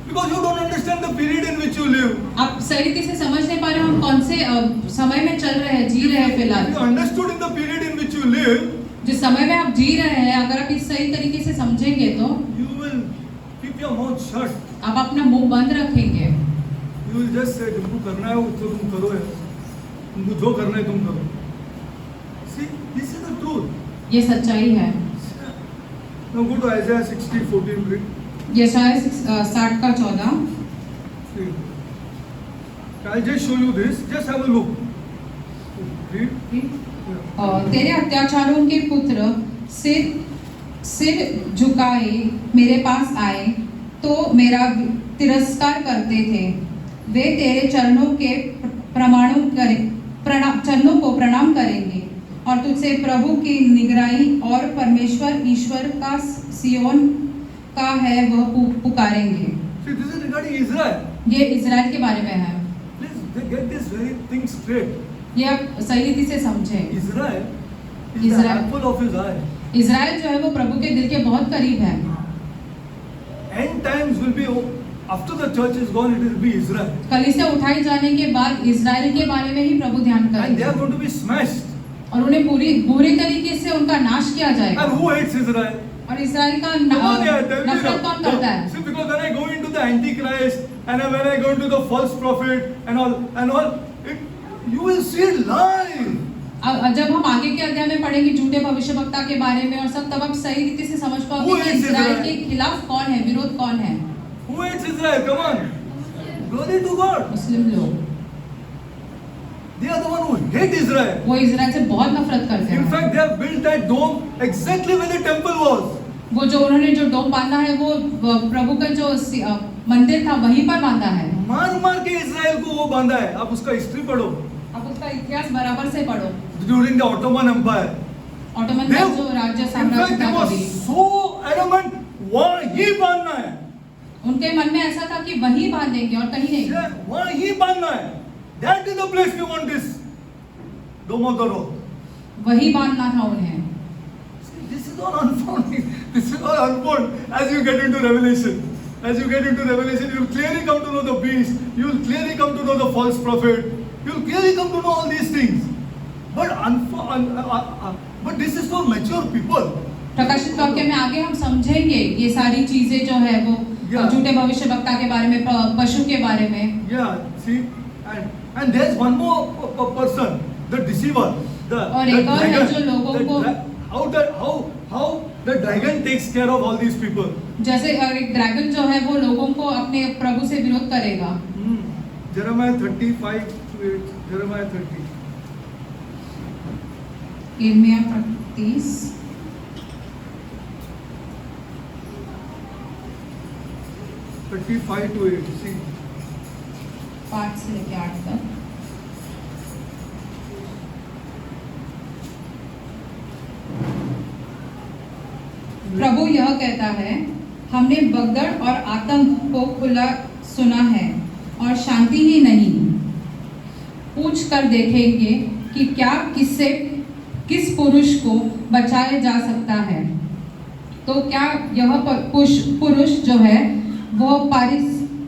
Because you don't understand the period in which you live. आप सही रीति से समझ नहीं पा रहे हम कौन से समय में चल रहे हैं, जी रहे हैं If you फिलहाल। understood in the period in which you live, जिस समय में आप जी रहे हैं, अगर आप इस सही तरीके से समझेंगे तो you will keep your mouth shut. आप अपना मुंह बंद रखेंगे। You will just say, तुमको करना है वो तो तुम करो यार, तुमको जो करना है तुम करो। See, this is the truth. ये सच्चाई है। Now go to Isaiah 60:14, read. यशायाह 60:14। See. I'll just show you this. Just have a look. Read. और तेरे अत्याचारों के पुत्र सिर झुकाए मेरे पास आए तो मेरा तिरस्कार करते थे। वे तेरे चरणों को प्रणाम करेंगे और तुझसे प्रभु की निगरानी और परमेश्वर ईश्वर का सियोन का है वह पुकारेंगे। See, this is regarding Israel. ये इजराइल के बारे में है। Please get this very thing straight. ये आप सही रीति से समझें। Israel is the Israel. apple of his eye. Israel जो है वो प्रभु के दिल के बहुत करीब है। End times will be after the church is gone. It will be Israel, कलीसिया उठाई जाने के बाद इजराइल के बारे में ही प्रभु ध्यान and they करेंगे are going to be smashed. और उन्हें बुरी तरीके से उनका नाश किया जाएगा। And who hates Israel? और इजराइल का Come on, yeah, tell me नफरत now. कौन करता है? See, because when I go into the Antichrist and when I go into the false prophet and all, you will see it live. जब हम आगे के अध्याय में पढ़ेंगे झूठे भविष्यवक्ता के बारे में और सब, तब आप सही रीति से समझ पाओगे कि इजराइल के खिलाफ कौन है, विरोध कौन है। Who hates Israel? Come on. Glory to God. मुस्लिम लोग, They are the one who hate Israel. वो इजराइल से बहुत नफरत करते In हैं। fact, they have built that dome exactly where the temple was. वो जो उन्होंने जो डोम बांधा है वो प्रभु का जो मंदिर था वहीं पर बांधा है। मार के इजराइल को वो बांधा है। आप उसका हिस्ट्री पढ़ो। आप उसका इतिहास बराबर से पढ़ो। During the Ottoman Empire. Ottoman का जो राज्य In साम्राज्य fact, they था were कभी, so adamant, वहाँ ही बांधना है। उनके मन में ऐसा था कि वहीं बांधेंगे और कहीं नहीं। वहाँ ही बांधना है। That is the place we want this Dome of the Rock. वही बांधना था उन्हें। See, this is all unfolding. This is all unfold as you get into Revelation. As you get into Revelation, you will clearly come to know the beast. You will clearly come to know the false prophet. You will clearly come to know all these things. But this is for mature people. प्रकाशित वाक्य में आगे हम समझेंगे ये सारी चीजें जो है वो झूठे भविष्यवक्ता के बारे में, पशु के बारे में। Yeah, see, and there's one more person, the deceiver, और एक और है जो लोगों को how the dragon takes care of all these people. जैसे एक ड्रैगन जो है वो लोगों को अपने प्रभु से विरोध करेगा। Jeremiah 35:8, Jeremiah 30. यिर्मयाह 30 35-8. See. 5 से लेकर 8 तक। प्रभु यह कहता है, हमने भगदड़ और आतंक को खुला सुना है और शांति ही नहीं। पूछ कर देखेंगे कि क्या किस पुरुष को बचाया जा सकता है। तो क्या यह पुरुष जो है वो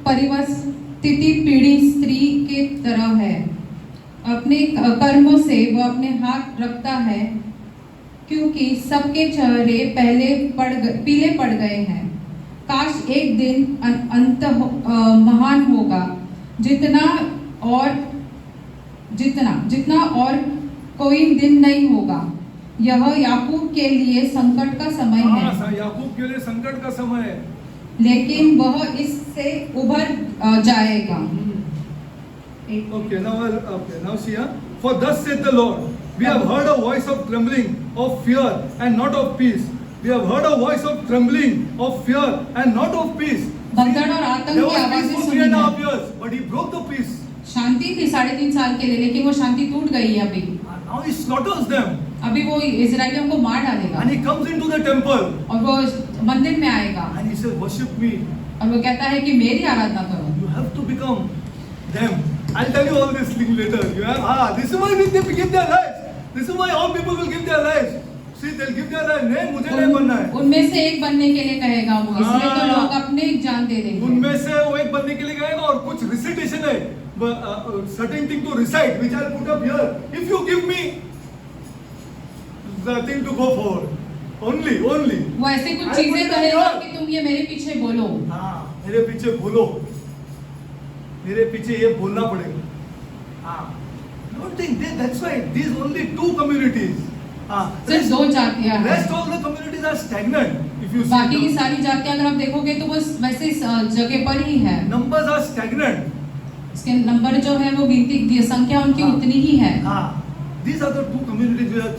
परिवस्थिति पीढ़ी स्त्री के तरह है, अपने कर्मों से वो अपने हाथ रखता है, क्योंकि सबके चेहरे पीले पड़ गए हैं। काश एक दिन अंत महान होगा, जितना और कोई दिन नहीं होगा। यह याकूब के लिए संकट का समय है, याकूब के लिए संकट का समय है, लेकिन वह इससे उभर जाएगा। Okay, now see, for thus saith the Lord, we have heard a voice of trembling, of fear, and not of peace. We have heard a voice of trembling, of fear, and not of peace. भगदड़ और आतंक There की was आवाजें peace for सुनी 3.5 हैं। years, but he broke the peace. शांति थी 3.5 साल के लिए, लेकिन वो शांति टूट गई है अभी। And now he slaughters them, अभी वो इजरायलियों को मार डालेगा and he comes into the temple, और वो मंदिर में आएगा and he says, "Worship me." और वो कहता है कि मेरी आराधना करो। You have to become them. I'll tell you all this thing later. You have, this is why they give their lives. This is why all people will give their lives. See, they'll give their life. नहीं, मुझे नहीं बनना है। उनमें से एक बनने के लिए कहेगा वो, इसलिए तो लोग अपने जान दे देंगे। उनमें से वो एक बनने के लिए कहेगा, और कुछ recitation है, certain thing to recite, which I'll put up here. If you give me the thing to go forward, only. वो ऐसे कुछ चीजें कहेगा कि तुम ये मेरे पीछे बोलो। हाँ, मेरे पीछे बोलो, मेरे पीछे ये बोलना पड़ेगा। हाँ, don't think that's why these only 2 communities. हाँ, सिर्फ 2 जातियां हैं। rest all the communities are stagnant. If you see, बाकी की सारी जातियां अगर आप देखोगे तो वो वैसे इस जगह पर ही है। numbers are stagnant. इसके नंबर जो है वो गिनती संख्या उनकी हाँ। उतनी ही है। हाँ, these are the 2 communities that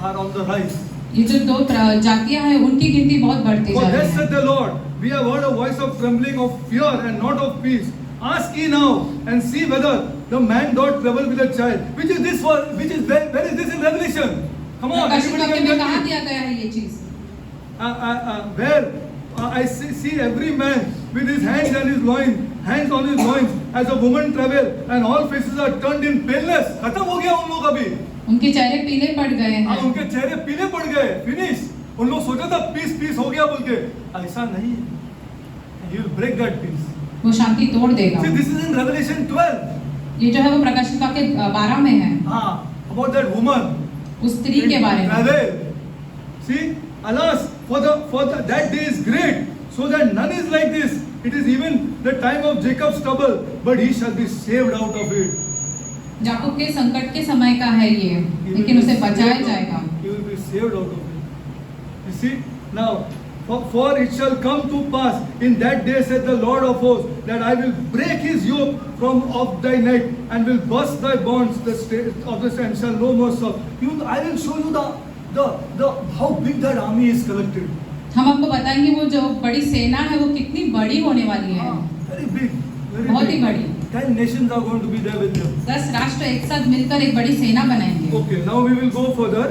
are on the rise. ये जो 2 जातियां हैं उनकी गिनती बहुत बढ़ती For जा रही thus है। saith the Lord, we have heard a voice of trembling, of fear, and not of peace. Ask ye now and see whether the man doth travel with a child. Which is this one? Where is this in Revelation? Come on, प्रकाशित everybody वाक्य can में tell कहाँ me. दिया गया है ये चीज? Where I see every man with his hands on his loins, as a woman travel, and all faces are turned in paleness. खत्म हो गया उन लोग अभी। उनके चेहरे पीले पड़ गए हैं। उनके चेहरे पीले पड़ गए, फिनिश। उन लोग सोचा था पीस हो गया बोल के, ऐसा नहीं। He will break that peace. वो शांति तोड़ देगा। See, this is in Revelation 12. ये जो है वो प्रकाशित वाक्य 12 में है, हाँ, about that woman. उस स्त्री के बारे में। Travel. See, alas, for that day is great, so that none is like this. It is even the time of Jacob's trouble, but he shall be saved out of it. याकूब के संकट के समय का है ये, लेकिन उसे बचाया जाएगा। He will be saved out of it. You see, now, for it shall come to pass in that day, said the Lord of hosts, that I will break his yoke from off thy neck, and will burst thy bonds of the sand, shall no more serve. I will show you the how big that army is collected. हम आपको बताएंगे वो जो बड़ी सेना है वो कितनी बड़ी होने वाली है। Very big. बहुत ही बड़ी। 10 nations are going to be there with them. 10 राष्ट्र एक साथ मिलकर एक बड़ी सेना बनाएंगे। Okay, now we will go further.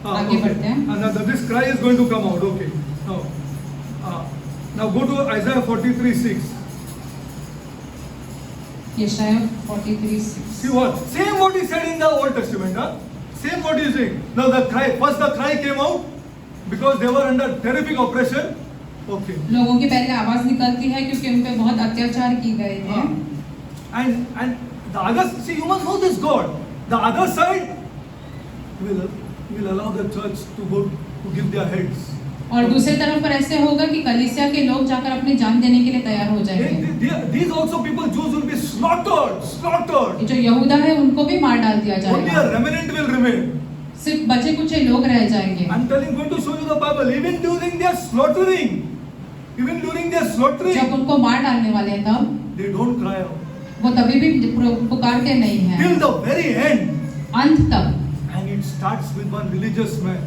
आगे बढ़ते हैं। This cry is going to come out. Okay. Now go to Isaiah 43:6. यशायाह 43:6। See what? Same what he said in the Old Testament. Same what he is saying. Now the cry came out because they were under terrific oppression. Okay. लोगों की पहले आवाज निकलती है क्योंकि उन पे बहुत अत्याचार की गए थे। And the other, see, you must know this God. The other side will allow the church to give their heads. और दूसरी तरफ पर ऐसे होगा कि कलीसिया के लोग जाकर अपनी जान देने के लिए तैयार हो जाएंगे। These also people, Jews, will be slaughtered. जो यहूदा है उनको भी मार डाल दिया Only जाएगा। a remnant will remain. सिर्फ बचे कुछ लोग रह जाएंगे। I'm going to show you the Bible. Even during their slaughtering, जब उनको मार डालने वाले हैं तब they don't cry out. वो तभी भी पुकारते नहीं हैं। Till the very end. अंत तक। And it starts with one religious man.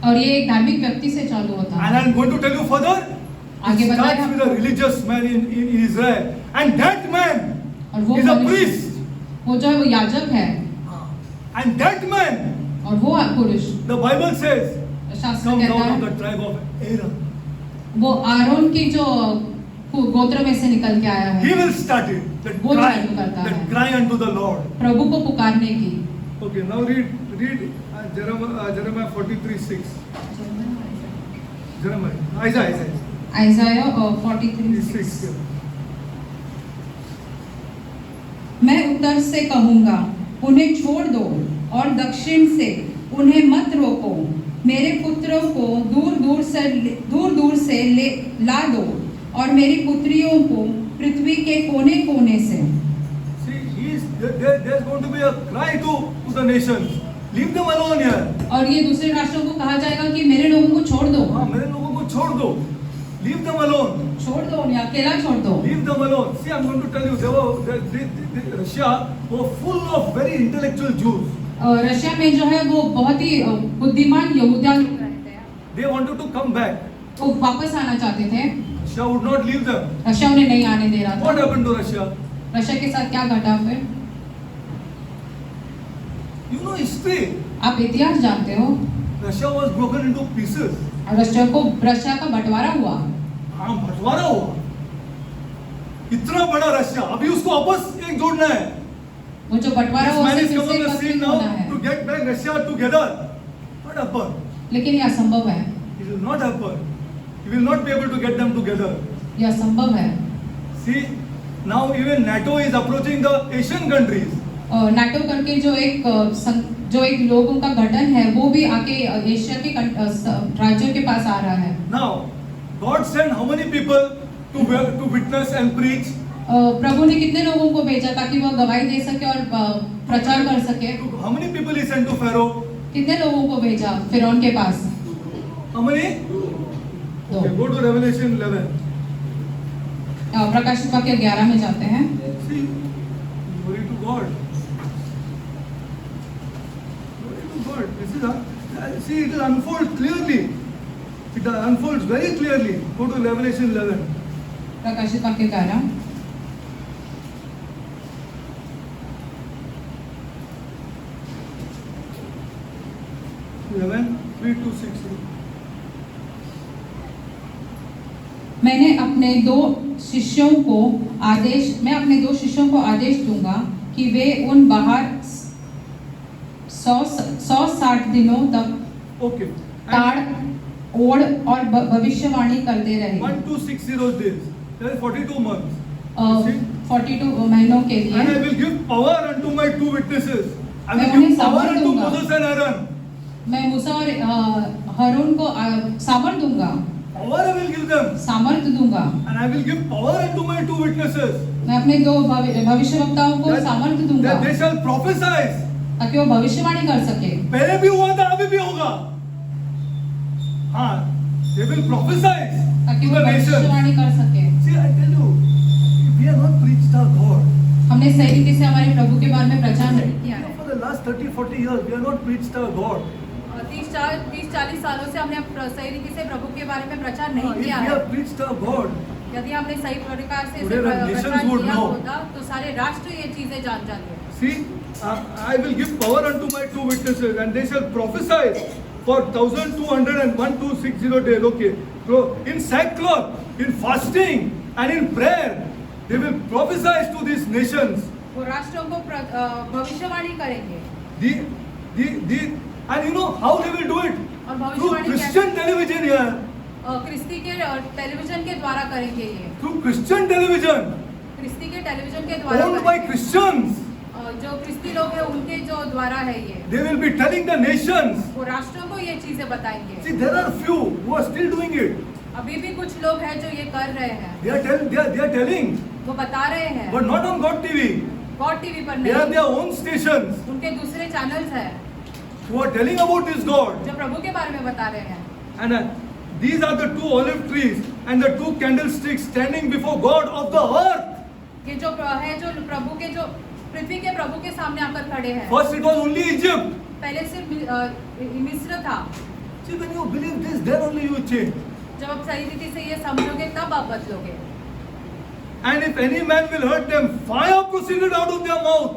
और ये एक धार्मिक व्यक्ति से चालू होता है। And I'm going to tell you further. आगे It बताएं starts with a religious man in Israel. And that man और वो is a priest. वो जो है वो याजक है। And that man, और वो पुरुष, the Bible says, शास्त्र comes कहता out of है the tribe of Aaron. वो आरोन की जो गोत्र में से निकल के आया He है, will start it. That वो cry, चालू करता that है। cry unto the Lord. प्रभु को पुकारने की। Okay, now read Jeremiah 43:6. Jeremiah, Isaiah. आइज़ाया 43:6। 6. मैं उत्तर से कहूँगा, उन्हें छोड़ दो, और दक्षिण से उन्हें मत रोको। मेरे पुत्रों को दूर दूर से ला दो, और मेरी पुत्रियों को पृथ्वी के कोने कोने से। See, there's going to be a cry to the nations. Leave them alone here. और ये दूसरे राष्ट्रों को कहा जाएगा कि मेरे लोगों को छोड़ दो, हाँ, मेरे लोगों को छोड़ दो. Leave them alone. छोड़ दो, उन्हें अकेला छोड़ दो। Leave them alone. See, I'm going to tell you, Russia was full of very intellectual Jews. Russia में जो है वो बहुत ही बुद्धिमान यहूदिया लोग रहते हैं। They wanted to come back. वो वापस आना चाहते थे, Russia would not leave them. Russia उन्हें नहीं आने दे रहा What था। happened to Russia? रशिया के साथ क्या घटा फिर? You know history. आप इतिहास जानते हो। Russia was broken into pieces. Russia का बंटवारा हुआ। हाँ, बंटवारा हुआ. इतना बड़ा रशिया, अभी उसको वापस एक जोड़ना है. वो जो बंटवारा This हुआ man उसे is फिर come से on the एकत्रित scene होना now है, to get back Russia together. Not happen. लेकिन यह असंभव है। It will not happen. You will not be able to get them together. यह असंभव है। See, now even NATO is approaching the Asian countries. NATO करके जो एक लोगों का गठन है, वो भी आके एशिया के राज्यों के पास आ रहा है। Now, God sent how many people to witness and preach? प्रभु ने कितने लोगों को भेजा ताकि वह गवाही दे सके और प्रचार कर सके? How many people he sent to Pharaoh? कितने लोगों को भेजा फिरौन के पास? How many? दो। Okay, go to Revelation 11. प्रकाशित वाक्य 11 में जाते हैं। See, glory to God. Glory to God. This is see, it will unfold clearly. It unfolds very clearly. Go to Revelation 11. प्रकाशित वाक्य 11। मैं अपने दो शिष्यों को आदेश दूंगा कि वे उन बाहर 160 दिनों तक Okay. ताड़ ओढ़ और भविष्यवाणी करते रहे। 1260 days. That is 42 months. 42 महीनों के And I लिए will give power unto my two witnesses. I will मैं give उन्हें power सामर्थ unto दूंगा। Moses and Aaron. मैं मूसा और हारून को सामर्थ दूंगा, Power I will give them. सामर्थ दूंगा। And I will give power unto my two witnesses. मैं अपने दो भविष्यवक्ताओं को सामर्थ दूंगा That they shall prophesy. ताकि वो भविष्यवाणी कर सके। पहले भी हुआ था, अभी भी होगा. हाँ, they will prophesy ताकि to वो the nations. भविष्यवाणी कर सके। See, I tell you, we have not preached our God. हमने सही रीति से हमारे प्रभु के बारे में प्रचार नहीं किया है। For the last 30-40 years, we have not preached our God. 30-40 सालों से हमने सही रीति से प्रभु के बारे में प्रचार नहीं If we किया है। have preached our God, यदि हमने सही प्रकार से Today the nations प्रचार would किया know. होता तो सारे राष्ट्र ये चीजें जान जाते। see, I will give power unto my two witnesses, and they shall prophesy for 1260 days. Okay, so in sackcloth, in fasting, and in prayer, they will prophesy to these nations. वो राष्ट्रों को भविष्यवाणी करेंगे। And you know how they will do it? और Through भविष्यवाणी Christian television here. क्रिस्ती के television के द्वारा करेंगे ये। Through Christian television, क्रिस्ती के टेलीविजन के द्वारा owned by करेंगे। Christians. जो क्रिस्ती लोग हैं उनके जो द्वारा है ये। They will be telling the nations. वो राष्ट्रों को ये चीजें बताएंगे। See, there are few who are still doing it. अभी भी कुछ लोग हैं जो ये कर रहे हैं। They are telling, वो बता रहे हैं। but not on God TV. God TV पर They have नहीं। their own stations उनके दूसरे चैनल्स हैं who are telling about this God. जो प्रभु के बारे में बता रहे हैं। And these are the two olive trees and the two candlesticks standing before God of the earth. ये जो है जो प्रभु के जो पृथ्वी के प्रभु के सामने आकर खड़े हैं। First it was only Egypt. पहले सिर्फ मिस्र था। See, when you believe this, then only you change. जब आप सही रीति से ये समझोगे तब आप बदलोगे। And if any man will hurt them, fire proceeded out of their mouth.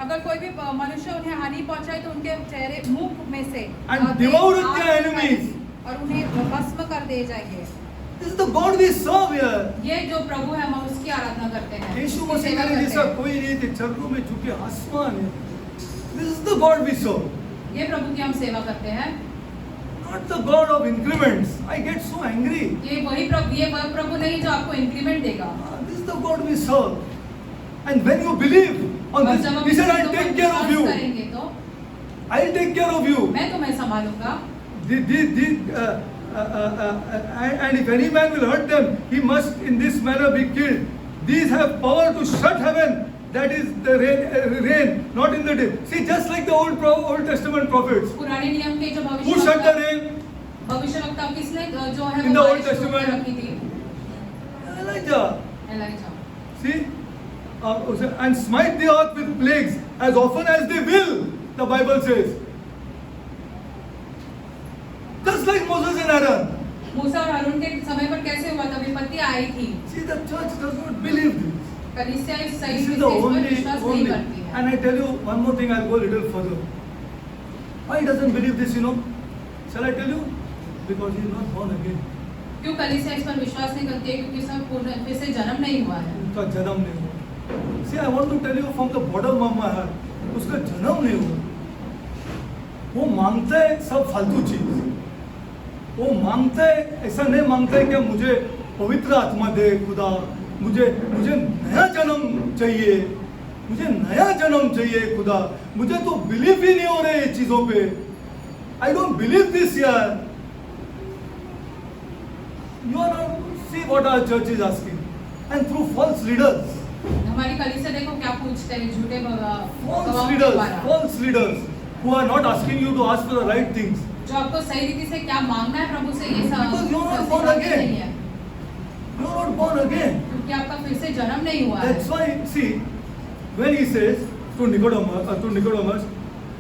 अगर कोई भी मनुष्य उन्हें हानि पहुंचाए तो उनके चेहरे मुंह में से And devoured their enemies. और उन्हें भस्म कर दिए जाएंगे। This is the God we serve here. ये जो प्रभु है हम उसकी आराधना करते हैं, यीशु उसकी मसीह सेवा के करते जैसा हैं। कोई नहीं थे, चरणों में झुके आसमान है. This is the God we serve. ये प्रभु की हम सेवा करते हैं। Not the God of increments. I get so angry. ये वह प्रभु नहीं जो आपको इंक्रीमेंट देगा। This is the God we serve. And when you believe on और this, जब हम He said, इस I'll चीज़ों पर take care of विश्वास you. करेंगे तो I'll take care of you. मैं तुम्हें संभालूंगा। And if any man will hurt them, he must in this manner be killed. These have power to shut heaven, that is the rain, not in the day. See, just like the Old Testament prophets. पुराने नियम के जो Who shut the rain? भविष्यवक्ता किसने जो है In वो the Old बारिश रोक के Testament. रखी थी? Elijah. Elijah. See? And smite the earth with plagues as often as they will, the Bible says. Just like Moses and Aaron. मूसा और हारून के समय पर कैसे हुआ था? विपत्ति आई थी। See, the church does not believe this. कलीसिया इस सही This is इस the पर only, विश्वास नहीं करती है। and I tell you one more thing, I'll go a little further. Why he doesn't believe this, you know? Shall I tell you? Because he is not born again. क्यों कलीसिया इस पर विश्वास नहीं करती है? क्योंकि सब पूर्ण फिर से जन्म नहीं हुआ है। उसका जन्म नहीं हुआ. See, I want to tell you from the bottom of my heart, उसका जन्म नहीं हुआ. वो मांगता है सब फालतू चीज. वो मांगता है, ऐसा नहीं मांगता है कि मुझे पवित्र आत्मा दे खुदा, मुझे नया जन्म चाहिए, मुझे नया जन्म चाहिए खुदा, मुझे तो बिलीव ही नहीं हो रहे ये चीजों पे. आई डोंट बिलीव दिस यार. You are not, see what our church is asking and through false leaders. हमारी कलीसिया देखो क्या पूछते हैं, झूठे False गवाहों के leaders, द्वारा, false leaders who are not asking you to ask for the right things. जो आपको सही रीति से क्या मांगना है प्रभु से ये सब Because you are not born सिखाते again. नहीं है। You are not born again. क्योंकि आपका फिर से जन्म नहीं हुआ है। That's why, see, when he says to Nicodemus,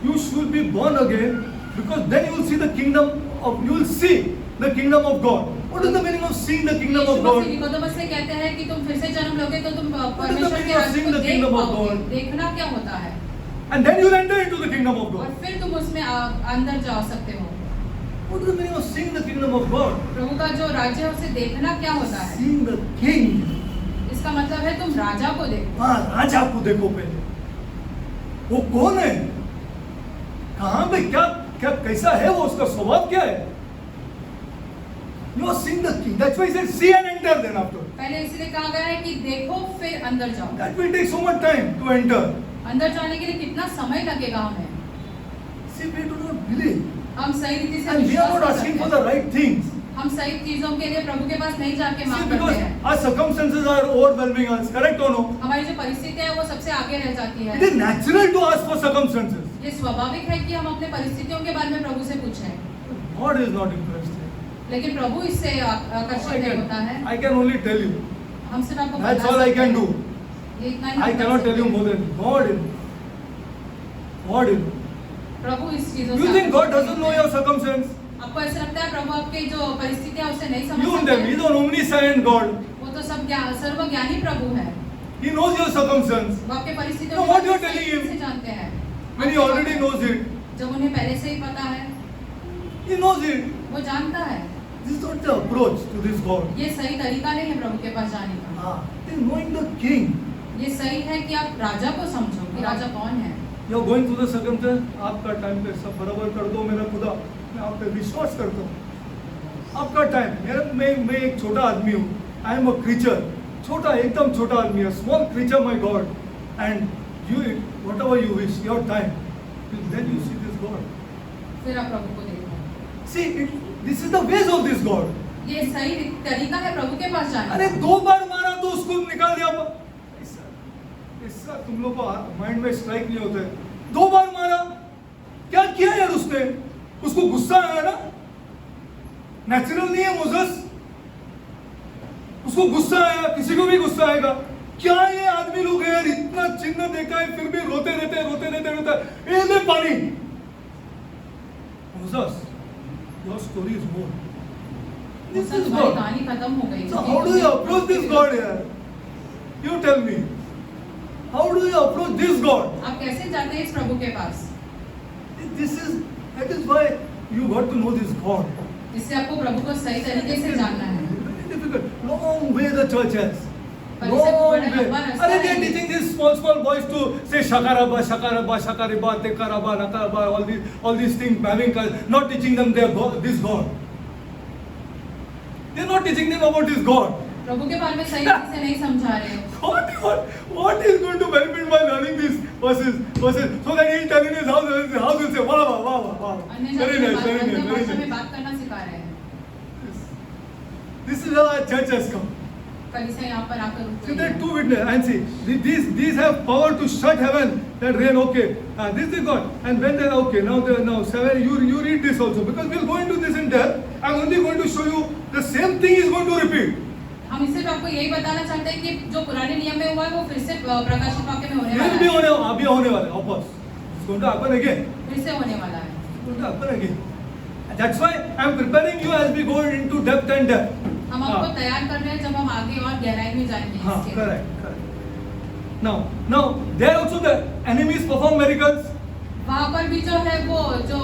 you should be born again, because then you will see the kingdom of God. What is the meaning of seeing the kingdom of यीशु God? मसीह Nicodemus से कहते हैं कि तुम फिर से जन्म लोगे तो तुम is the परमेश्वर meaning के of राज्य seeing को the देख kingdom of पाओगे। God? देखना क्या होता है? And then you will enter into the kingdom of और God. फिर तुम उसमें अंदर जा सकते हो। What is the meaning of seeing the kingdom of God? प्रभु का जो राज्य है उसे देखना क्या होता है? Seeing the king. इसका मतलब है तुम राजा को देखो। हाँ, राजा को देखो पहले. वो कौन है, कहां पे क्या क्या कैसा है, वो उसका स्वभाव क्या है. You are seeing the king. That's why he said, see and enter then after. पहले इसलिए कहा गया है कि देखो फिर अंदर जाओ। That will take so much time to enter. अंदर जाने के लिए कितना समय लगेगा हमें? See, we do not believe. हम सही रीति से And we are विश्वास not नहीं asking for करते। the right things. हम सही चीजों के लिए प्रभु के पास नहीं जाके See, मांग because करते हैं। our circumstances are overwhelming us, correct or no? हमारी जो परिस्थितियां है वो सबसे आगे रह जाती है। It is natural to ask for circumstances. ये स्वाभाविक है कि हम अपने परिस्थितियों के बारे में प्रभु से पूछें, God is not impressed. लेकिन प्रभु इससे आकर्षित नहीं होता है। I can only tell you. हम सिर्फ आपको That's बता all I सकते can हैं। do. ये इतना ही I हम कर cannot tell सकते you हैं। more than God is. God is. प्रभु इस चीजों You से think God आकर्षित doesn't know नहीं your है। circumstance? आपको ऐसा लगता है प्रभु आपके जो परिस्थितियां उसे नहीं समझ You सकते them. He's हैं? an omniscient God. वो तो सब सर्वज्ञानी प्रभु है। He knows your circumstance. वो आपके परिस्थितियों No, के what बारे you are में telling सही him? से जानते हैं। When he already knows it. जब उन्हें पहले से ही पता है, He knows it. वो जानता है। This is not the approach to this God. ये सही तरीका नहीं है प्रभु के पास जाने का। It is knowing the king. ये सही है कि आप राजा को समझो कि राजा कौन है। You are going through the circumstance. आपका टाइम पे सब बराबर कर दो मेरा खुदा. मैं आप पे विश्वास करता हूँ. आपका टाइम. मैं एक छोटा आदमी हूँ. I am a creature. छोटा एकदम छोटा आदमी है. Small creature, my God. And you, whatever you wish, your time. Then you see this God. फिर आप प्रभु को देखो। See, this is the ways of this God. ये सही तरीका है प्रभु के पास जाने अरे का। 2 बार मारा तो उसको निकाल दिया. ऐसा तुम लोग को माइंड में स्ट्राइक नहीं होता है. 2 बार मारा, क्या किया यार उसने? उसको गुस्सा आया ना. नेचुरल नहीं है मोसेस. उसको गुस्सा आया, किसी को भी गुस्सा आएगा. क्या ये आदमी लोग यार इतना चिन्ह देखा है फिर भी रोते रहते. ए ले पानी. Moses, your story is more. This उसका is तुम्हारी God. कहानी खत्म हो गई। So how do you approach this God here? You tell me. How do you approach this God? आप कैसे जाते हैं इस प्रभु के पास? That is why you got to know this God. इससे आपको प्रभु को सही तरीके से जानना है। Very difficult. Long way the church has. पर इससे Long बड़ा way. लंबा रास्ता Are they है। teaching these small boys to say shakaraba, shakaraba, shakariba, tekaraba, nakaraba, all these things, having not teaching them their God, this God. They're not teaching them about this God. प्रभु के बारे में सही से नहीं समझा रहे हो। What is going to benefit by learning these verses? So that he'll tell in his house will say, wow. अन्य Very जाति nice, very अन्य nice, very भाषा में nice. बात करना सिखा रहे हैं। This is how our church has come. कलीसिया यहाँ पर आकर रुक See, गई there are है। two witnesses, and see, these have power to shut heaven, that rain, okay. This is God. And when they're okay, now 7, you read this also, because we'll go into this in depth. I'm only going to show you the same thing is going to repeat. हम इससे आपको यही बताना चाहते हैं कि जो पुराने नियम में हुआ है वो फिर से प्रकाशित वाक्य में होने Will be वाला है। अभी होने वाला है, of course. It's going to happen again. फिर से होने वाला है। It's going to happen again. And that's why I'm preparing you as we go into depth and depth. हम आपको तैयार कर रहे हैं जब हम आगे और गहराई में जाएंगे हाँ, इसके। correct. Now, there also the enemies perform miracles. वहाँ पर भी जो है वो जो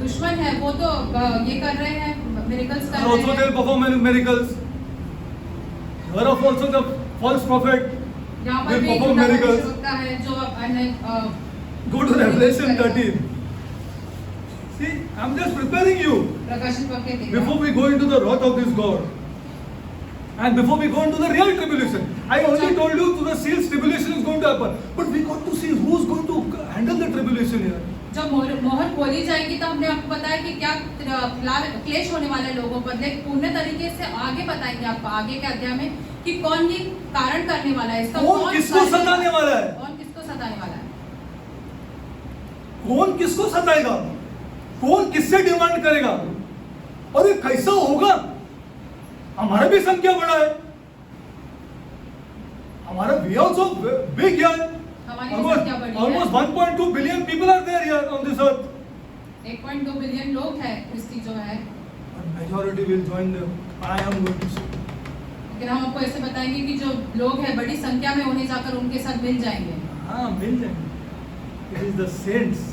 दुश्मन है वो तो ये कर रहे हैं मिरेकल्स कर Also रहे they'll हैं। perform miracles. Whereof also the false prophet यहाँ पर will भी perform झूठा miracles. भविष्यवक्ता है जो अन्य Go to Revelation 13. See, I'm just preparing you प्रकाशित वाक्य देगा। before we go into the wrath of this God. And before we go into the real tribulation. I only told you to the seals tribulation is going to happen. But we got to see who's going to handle the tribulation here. जब मोहर खोली जाएगी तो हमने आपको बताया कि क्या क्लेश होने वाले लोगों पर, लेकिन पूर्ण तरीके से आगे बताएंगे आपको आगे के अध्याय में कि कौन ये कारण करने वाला है इसका, कौन किसको कारण- सताने वाला है? कौन किसको सताने वाला है। कौन किसको सताएगा? कौन किससे डिमांड करेगा? और ये कैसा होगा? हमारा भी संख्या बड़ा है, हमारा we also big here. हमारी भी संख्या बड़ी है। Almost 1.2 billion people are there here on this earth. 1.2 billion लोग हैं क्रिस्ती जो है, And majority will join them. I am going to say. लेकिन हम आपको ऐसे बताएंगे कि जो लोग हैं बड़ी संख्या में उन्हें जाकर उनके साथ मिल जाएंगे। हाँ, मिल जाएंगे. It is the saints.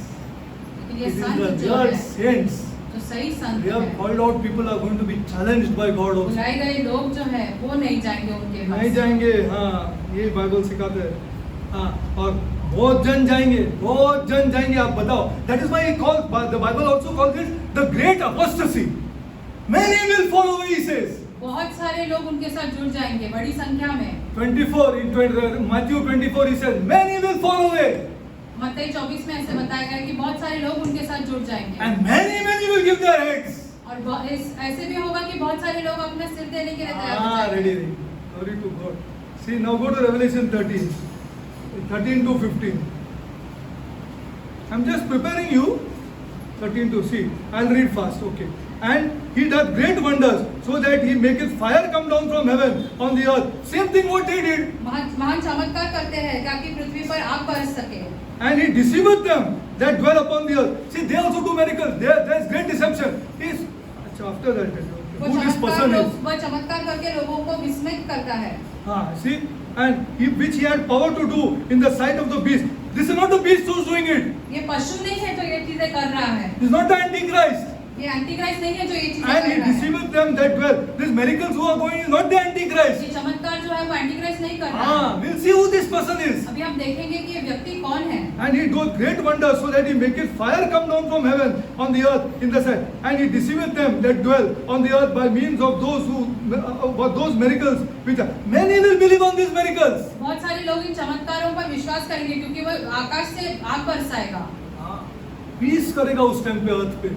लेकिन It ये is the संत जो real है, saints. जो सही संत They are है, called out people are going to be challenged by God also. बुलाए गए लोग जो है वो नहीं जाएंगे उनके नहीं पास। जाएंगे, हाँ, ये बाइबल सिखाते हैं. हाँ, और बहुत जन जाएंगे, आप बताओ. That is why he calls, the Bible also calls it the great apostasy. Many will fall away, he says. बहुत सारे लोग उनके साथ जुड़ जाएंगे बड़ी संख्या में। 24 in Matthew 24 he says many will fall away मत्ती 24 में ऐसे बताया गया है कि बहुत सारे लोग उनके साथ जुड़ जाएंगे and many will give their heads. और ऐसे भी होगा कि बहुत सारे लोग अपना सिर देने के लिए तैयार हो Ah, जाएंगे। ready. Glory to God. See, now go to Revelation 13 to 15. I'm just preparing you. 13 to see. I'll read fast. Okay. And he does great wonders, so that he maketh fire come down from heaven on the earth. Same thing what they did. महान चमत्कार करते हैं ताकि पृथ्वी पर आग बरस सके। And he deceiveth them that dwell upon the earth. See, they also do miracles. There's great deception. He's after that. वो Who this person is? चमत्कार करके लोगों को विस्मित करता है। See, and which he had power to do in the sight of the beast. This is not the beast who's doing it. ये पशु नहीं है जो ये चीजें कर रहा है, This is not the Antichrist. ये एंटीक्राइस्ट नहीं है जो ये चीजें And कर he रहा है। deceiveth them that dwell. These miracles who are going is not the Antichrist. ये चमत्कार जो है वो एंटीक्राइस्ट नहीं कर रहा है। We'll see who this person is. अभी हम देखेंगे कि ये व्यक्ति कौन है। And he doeth great wonders, so that he maketh fire come down from heaven on the earth in the sight. And he deceiveth them that dwell on the earth by means of those miracles which are. Many will believe on these miracles. बहुत सारे लोग इन चमत्कारों पर विश्वास करेंगे क्योंकि वो आकाश से आग बरसाएगा। Peace करेगा उस टाइम पे earth पे.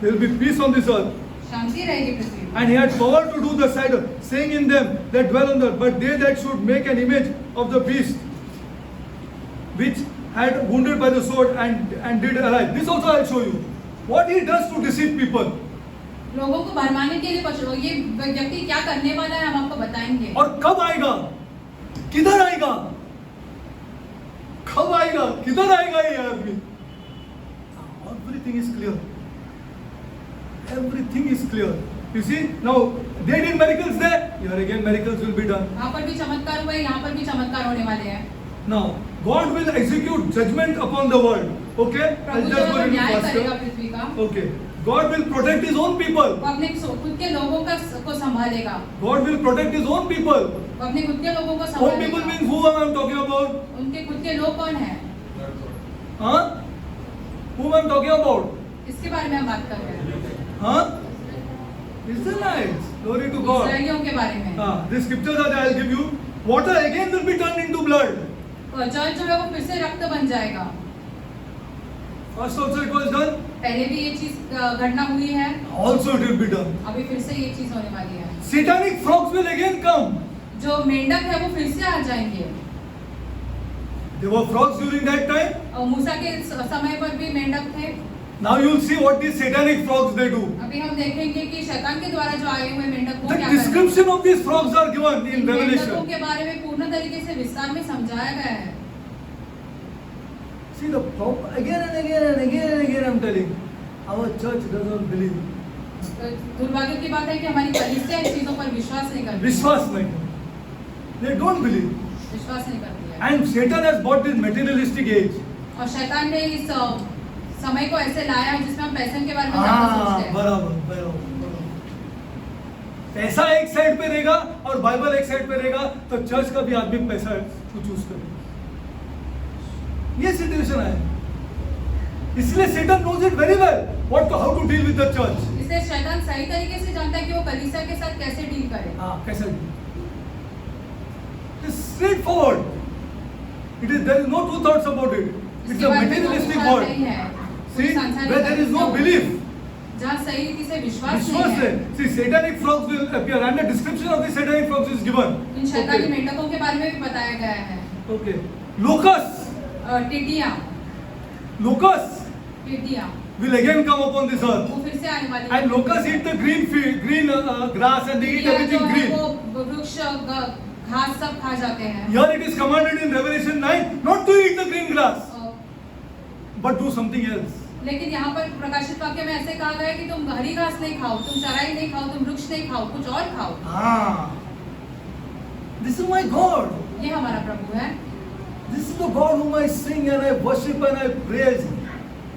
There will be peace on this earth. शांति रहेगी पृथ्वी पर। And he had power to do the side, saying in them that dwell on the earth, but they that should make an image of the beast, which had wounded by the sword and did alive. This also I'll show you. What he does to deceive people. लोगों को भरमाने के लिए पशु ये व्यक्ति क्या करने वाला है हम आपको बताएंगे। और कब आएगा, किधर आएगा, कब आएगा, किधर आएगा ये आदमी. Everything is clear. Everything is clear. You see, now they did miracles there. Here again miracles will be done. वहाँ पर भी चमत्कार हुए, यहाँ पर भी चमत्कार होने वाले हैं। Now God will execute judgment upon the world. Okay, Prabhu I'll जो just go है a little न्याय करेगा faster. पृथ्वी का। Okay, God will protect His own people. वो अपने खुद के लोगों को संभालेगा, God will protect His own people. वो अपने खुद के लोगों को Own people संभालेगा। means who I am talking about? उनके खुद के लोग कौन हैं? Huh? Whom I am talking about? इसके बारे में हम बात कर रहे हैं, Huh? Israelites. Glory to God. इस्राएलियों के बारे में। The scriptures that I will give you. Water again will be turned into blood. और जल जो है वो फिर से रक्त बन जाएगा। First also it was done. पहले भी ये चीज घटना हुई है, Also it will be done. अभी फिर से ये चीज होने वाली है। Satanic frogs will again come. जो मेंढक है वो फिर से आ जाएंगे। There were frogs during that time. और मूसा के समय पर भी मेंढक थे। Now you will see what these satanic frogs they do. अभी हम देखेंगे कि शैतान के द्वारा जो आए हुए मेंढक वो The क्या करते हैं। description of these frogs are given in इन मेंढकों Revelation. के बारे में पूर्ण तरीके से विस्तार में समझाया गया है। See the problem again and again and again and again I'm telling. Our church does not believe. दुर्भाग्य की बात है कि हमारी कलीसिया इन चीजों पर विश्वास नहीं करती। विश्वास नहीं करते. They don't believe. विश्वास नहीं करती है। And Satan has brought this materialistic age. और शैतान ने इस समय को ऐसे लाया है जिसमें हम पैसे के बारे में ज्यादा सोचते हैं। बराबर बराबर। पैसा एक साइड पे रहेगा और बाइबल एक साइड पे रहेगा तो चर्च का भी आदमी पैसा को चूज करेगा। ये सिचुएशन है। इसलिए Satan knows it very well how to deal with the church. इसलिए शैतान सही तरीके से जानता है कि वो कलीसिया के साथ कैसे डील करे। कैसे? It's straightforward. There is no two thoughts about it. It's इसके a बारे में कोई materialistic विचार word. नहीं है। See, कोई सांसारिक where there is no बात belief. जहाँ सही रीति से विश्वास विश्वास नहीं है। है। See, satanic frogs will appear and the description of the satanic frogs is given. इन शैतानी मेंढकों के बारे में भी बताया गया है। Okay. Locusts. टिड्डियाँ Will again come upon this earth. वो फिर से आने वाली And locusts eat the green grass and they eat everything green. वो वृक्ष घास सब खा जाते हैं। Here it is commanded in Revelation 9 not to eat the green grass, but do something else. लेकिन यहाँ पर प्रकाशित वाक्य में ऐसे कहा गया कि तुम हरी घास नहीं खाओ, तुम चराई नहीं खाओ, तुम वृक्ष नहीं खाओ, कुछ और खाओ। This is my God. ये हमारा प्रभु है। This is the God whom I sing and I worship and I praise.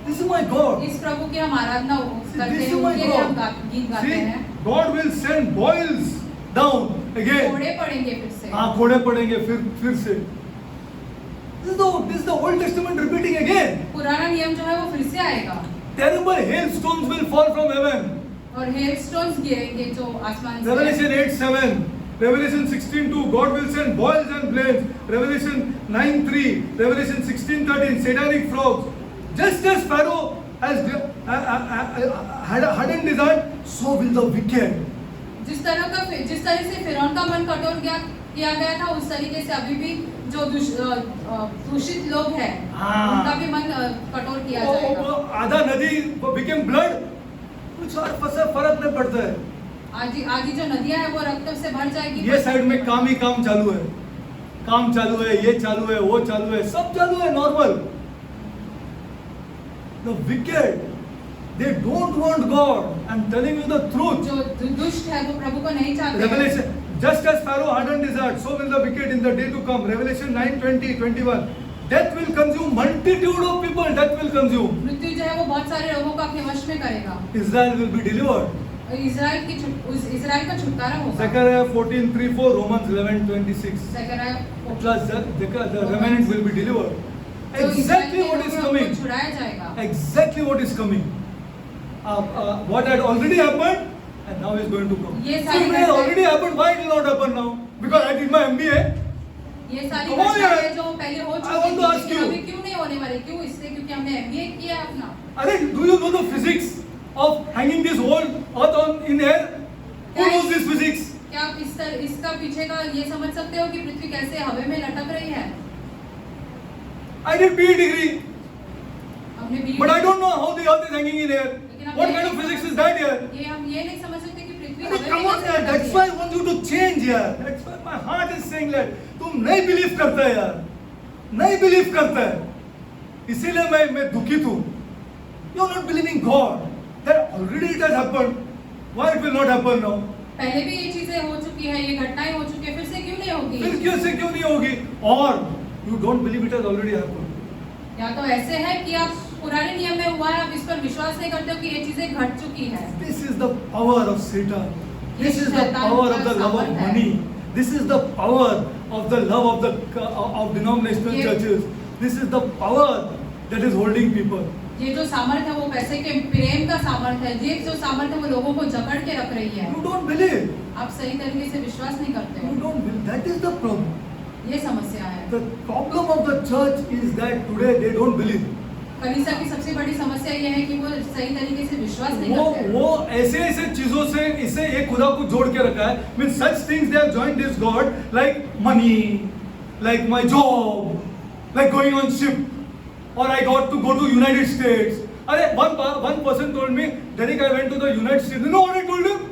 This is my God. इस प्रभु की हम आराधना करते This हैं, is my उनके लिए हम God. गीत गाते See, हैं। God will send boils down again. कोड़े पड़ेंगे फिर से। कोड़े पड़ेंगे फिर से. This is the Old Testament repeating again. पुराना नियम जो है वो फिर से आएगा। Terrible hailstones will fall from heaven. और hailstones गिरेंगे जो आसमान से। Revelation 8:7, Revelation 16:2, God will send boils and flames. Revelation 9:3, Revelation 16:13, satanic frogs. Just as Pharaoh has hadn't desired, so will the wicked. जिस तरह से फिरौन का मन कठोर किया गया था, उस तरीके से अभी भी जो दूषित लोग हैं, उनका भी मन कठोर किया जाएगा। आधा नदी became blood. कुछ और फर्क नहीं पड़ता है। आधी जो नदियां हैं वो रक्त से भर जाएगी। ये साइड में काम ही काम चालू है, काम चालू है, ये चालू है, वो चालू है, सब चालू है normal. The wicked, they don't want God. I'm telling you the truth. जो दुष्ट है वो प्रभु को नहीं चाहते। Revelation, just as Pharaoh hadn't desired, so will the wicked in the day to come. Revelation 9:20-21. Death will consume multitude of people. Death will consume. मृत्यु जो है वो बहुत सारे लोगों को अपने वश में करेगा। Israel will be delivered. Israel का छुटकारा होगा। Zechariah 14:3-4, Romans 11:26. Zakaria Plus the remnant will be delivered. Exactly what is coming. छुड़ाया जाएगा। Exactly what is coming. What had already happened and now is going to come. ये So सारी it has already happened. Why it will not happen now? Because I did my MBA. ये सारी Come on, घटनाएं यार. जो पहले हो I चुकी want to थी, ask लेकिन you. अभी क्यों नहीं होने वाली? क्यों? इसलिए क्योंकि हमने MBA किया है अपना। अरे, do you know the physics of hanging this whole earth on in air? Who knows this physics? क्या आप इसका पीछे का ये समझ सकते हो कि पृथ्वी कैसे हवा में लटक रही है? I did BE degree, हमने भी but I don't know how the earth is hanging in air. What kind of physics is that here? ये हम ये नहीं समझ सकते कि पृथ्वी अरे, हवा come में on कैसे यार, लटक that's रही why है। I want you to change यार. That's why my heart is saying that तुम नहीं बिलीव करता है यार, नहीं बिलीव करता है, इसीलिए मैं दुखित हूँ. You are not believing God. That already it has happened. Why it will not happen now? पहले भी ये चीजें हो चुकी है, ये घटनाएं हो चुकी है, फिर से क्यों नहीं होगी? फिर क्यों नहीं होगी? Or you don't believe it has already happened. या तो ऐसे है कि आप पुराने नियम में हुआ है, आप इस पर विश्वास नहीं करते हो कि ये चीजें घट चुकी है। This is the power of Satan. This is the power of the love of money. This is the power of the love of denominational ये- churches. This is the power that is holding people. ये जो सामर्थ है वो पैसे के प्रेम का सामर्थ है। ये जो सामर्थ है वो लोगों को जकड़ के रख रही है। You don't believe. आप सही तरीके से विश्वास नहीं करते You हो। don't believe. That is the problem. ये समस्या है। The problem of the church is that today they don't believe. कलीसिया की सबसे बड़ी समस्या ये है कि वो सही तरीके से विश्वास नहीं करते हैं। वो ऐसे ऐसे चीजों से इसे एक खुदा को जोड़ के रखा है। Means such things they have joined this God, like money, like my job, like going on ship, or I got to go to United States. अरे one person told me, Derek, I went to the United States. You know what I told him?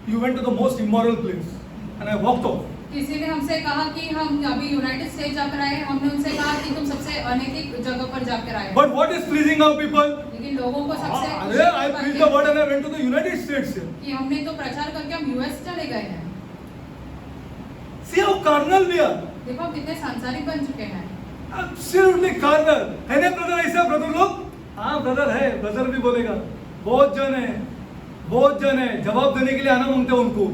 You went to the most immoral place, and I walked off. किसी ने हमसे कहा कि हम अभी United state जाकर आए। हमने उनसे कहा कि तुम सबसे अनैतिक जगह पर जाकर आए। But what is pleasing our people? लेकिन लोगों को सबसे अरे I preached the word and I went to the United States. कि हमने तो प्रचार करके हम यूएस चले गए हैं। See how carnal we are. देखो हम कितने सांसारिक बन चुके हैं। Absolutely carnal. है ना ब्रदर ऐसा ब्रदर लोग? हाँ ब्रदर है, ब्रदर भी बोलेगा। बहुत जन है, जवाब देने के लिए आना मांगते हैं उनको।